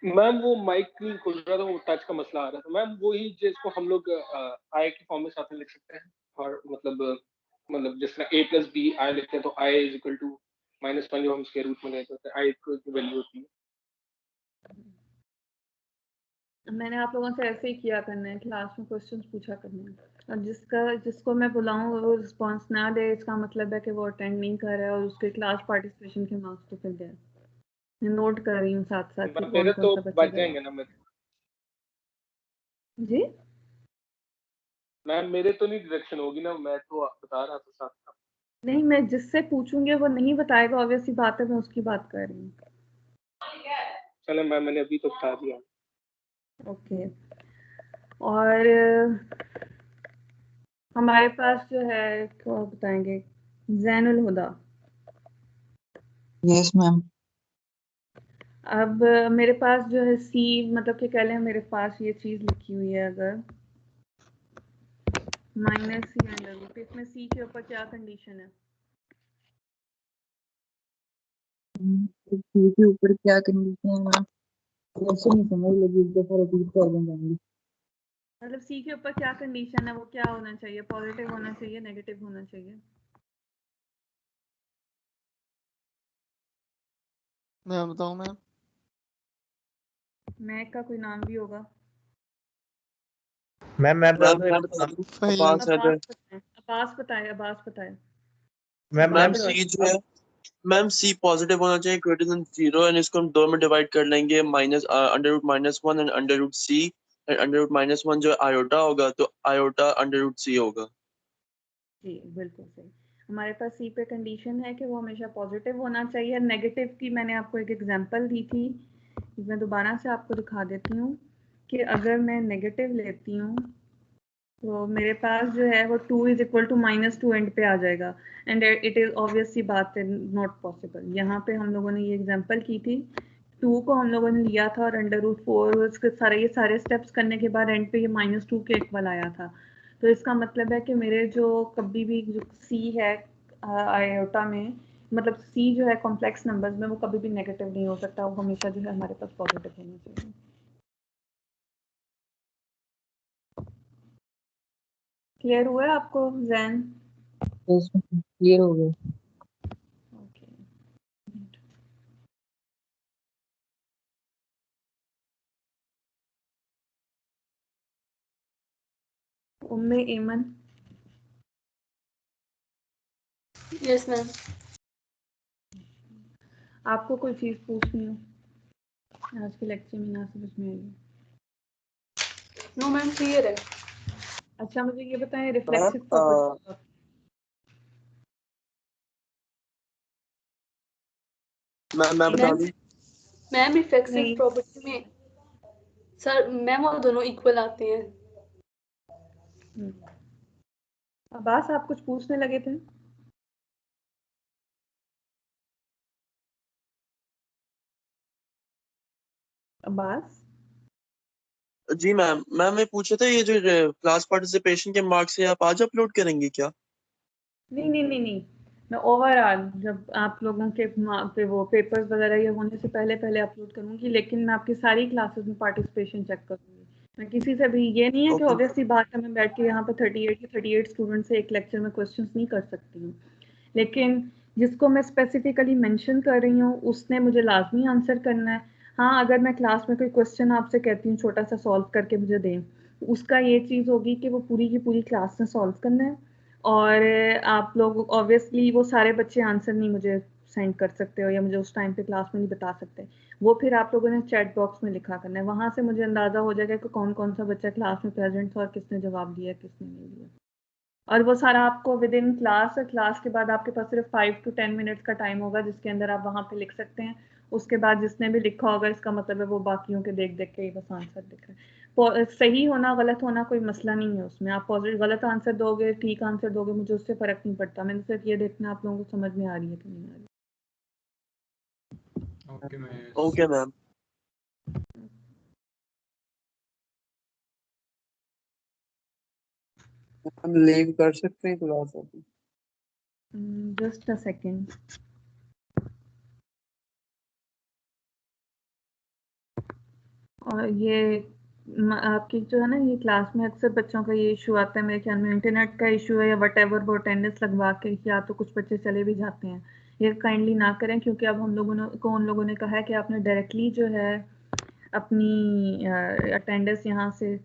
मैम वो माइक नहीं खुल रहा था, वो टच का मसला आ रहा था मैम। वही जिसको हम लोग आई के फॉर्म में साथ में लिख सकते हैं, और मतलब जिस तरह a प्लस बी आई लिखते हैं तो i इज इक्वल टू -1 जो हम स्क्वायर रूट में लेते हैं, i की वैल्यू होती है। मैंने आप लोगों से ऐसे ही किया करना है, क्लास में क्वेश्चंस पूछा करना है, और जिसको मैं बुलाऊं वो रिस्पांस ना दे, इसका मतलब है कि वो अटेंड नहीं कर रहा है और उसके क्लास पार्टिसिपेशन के मार्क्स तो फिर गए। मैं नोट कर रही हूँ साथ साथ कि मेरे कौन तो सा बच्चा बच जवाब। जाएंगे ना मेरे। जी मैम मेरे तो नहीं डिडक्शन होगी ना, मैं तो बता रहा था साथ साथ। नहीं, मैं जिससे पूछूंगी वो नहीं बताएगा, ऑब्वियस सी बात है, मैं उसकी बात कर रही हूँ। चलो मैम मैंने अभी तो बता दिया। ओके, और हमारे पास जो है क्या बताएंगे, जैनुल हुदा। Yes ma'am. अब मेरे पास जो है सी, मतलब कि कह लें मेरे पास ये चीज़ लिखी हुई है, अगर माइनस सी अंडर रूट, इसमें सी के ऊपर क्या कंडीशन है? सी के ऊपर क्या कंडीशन है मैम? क्वेश्चन नहीं समझ लगी, एक दफा रिपीट कर देंगे। मतलब सी के ऊपर क्या कंडीशन है, वो क्या होना चाहिए? पॉजिटिव होना चाहिए, नेगेटिव होना चाहिए? मैं बताऊं मैम? मैक का कोई नाम भी होगा? मैं बता दूं? फहीम। अब्बास बताए, अब्बास बताए, अब्बास बताए। मैम मैम सी जो है, मैम सी पॉजिटिव होना चाहिए ग्रेटर देन 0, एंड इसको हम दो में डिवाइड कर लेंगे, minus under root -1 and under root c, and under root -1 जो आयोटा होगा तो आयोटा अंडर रूट सी होगा। जी बिल्कुल सही। हमारे पास सी पे कंडीशन है कि वो हमेशा पॉजिटिव होना चाहिए। नेगेटिव की मैंने आपको एक एग्जांपल दी थी, मैं दोबारा से आपको दिखा देती हूँ कि अगर मैं नेगेटिव लेती हूँ तो मेरे पास जो है वो 2 इज इक्वल टू -2 एंड पे आ जाएगा, एंड इट इज़ ऑब्वियस सी बात है, नॉट पॉसिबल। यहाँ पे हम लोगों ने ये एग्जांपल की थी, 2 को हम लोगों ने लिया था और अंडर रूट 4 उसके ये सारे स्टेप्स करने के बाद एंड पे ये -2 के इक्वल आया था। तो इसका मतलब है कि मेरे जो कभी भी जो सी है आयोटा में, मतलब सी जो है कॉम्प्लेक्स नंबर्स में, वो कभी भी नेगेटिव नहीं हो सकता, वो हमेशा जो है हमारे पास पॉजिटिव होना चाहिए। क्लियर हुआ है आपको जैन? क्लियर हो गया। ओके, उम्मे एमन। Yes ma'am. आपको कोई चीज़ पूछनी हो आज के लेक्चर में ना समझ में आई? नो मैम क्लियर है। अच्छा मुझे ये बताएं, रिफ्लेक्सिव प्रॉपर्टी। मैं बता दूं? मैम रिफ्लेक्सिव नहीं, प्रॉपर्टी में सर मैम वो दोनों इक्वल आते हैं। अब्बास आप कुछ पूछने लगे थे? अब्बास? जी मैम, मैं पूछा था ये जो क्लास पार्टिसिपेशन के मार्क्स है आप आज अपलोड करेंगे क्या? नहीं नहीं नहीं नहीं, मैं ओवरऑल जब आप लोगों के पे वो पेपर्स वगैरह ये होने से पहले पहले अपलोड करूंगी, लेकिन मैं आपकी सारी क्लासेस में पार्टिसिपेशन चेक करूंगी। मैं किसी से भी, ये नहीं है कि ओके। ऑब्वियस सी बात है मैं बैठ के यहाँ पे 38 स्टूडेंट से एक लेक्चर में क्वेश्चंस नहीं कर सकती हूँ, लेकिन जिसको मैं स्पेसिफिकली मेंशन कर रही हूँ उसने मुझे लाजमी आंसर करना है। हाँ, अगर मैं क्लास में कोई क्वेश्चन आपसे कहती हूँ छोटा सा सॉल्व करके मुझे दें, तो उसका ये चीज़ होगी कि वो पूरी की पूरी क्लास में सॉल्व करना है, और आप लोग ऑब्वियसली वो सारे बच्चे आंसर नहीं मुझे सेंड कर सकते हो या मुझे उस टाइम पे क्लास में नहीं बता सकते, वो फिर आप लोगों ने चैट बॉक्स में लिखा करना है, वहाँ से मुझे अंदाज़ा हो जाएगा कि कौन कौन सा बच्चा क्लास में प्रेजेंट था और किसने जवाब दिया किसने नहीं दिया। और वो सारा आपको विद इन क्लास, और क्लास के बाद आपके पास सिर्फ 5 to 10 मिनट्स का टाइम होगा जिसके अंदर आप वहाँ पे लिख सकते हैं। उसके बाद जिसने भी लिखा होगा इसका मतलब है वो बाकियों के देख देख के ही बस आंसर लिख रहे हैं। सही होना गलत होना कोई मसला नहीं है उसमें, आप पॉजिटिव गलत आंसर दोगे ठीक आंसर दोगे मुझे उससे फ़र्क नहीं पड़ता, मैंने सिर्फ ये देखना आप लोगों को समझ में आ रही है कि नहीं आ रही। Okay ma'am. हम लीव कर सकते हैं क्लास अभी? Just a second. और ये आपकी जो है ना ये क्लास में अक्सर बच्चों का ये इशू आता है, मेरे ख्याल में इंटरनेट का इशू है या वटेवर, वो अटेंडेंस लगवा के या तो कुछ बच्चे चले भी जाते हैं। ये काइंडली ना करें, क्योंकि अब हम लोगों ने उन लोगों ने कहा है कि आपने डायरेक्टली जो है अपनी अटेंडेंस यहाँ से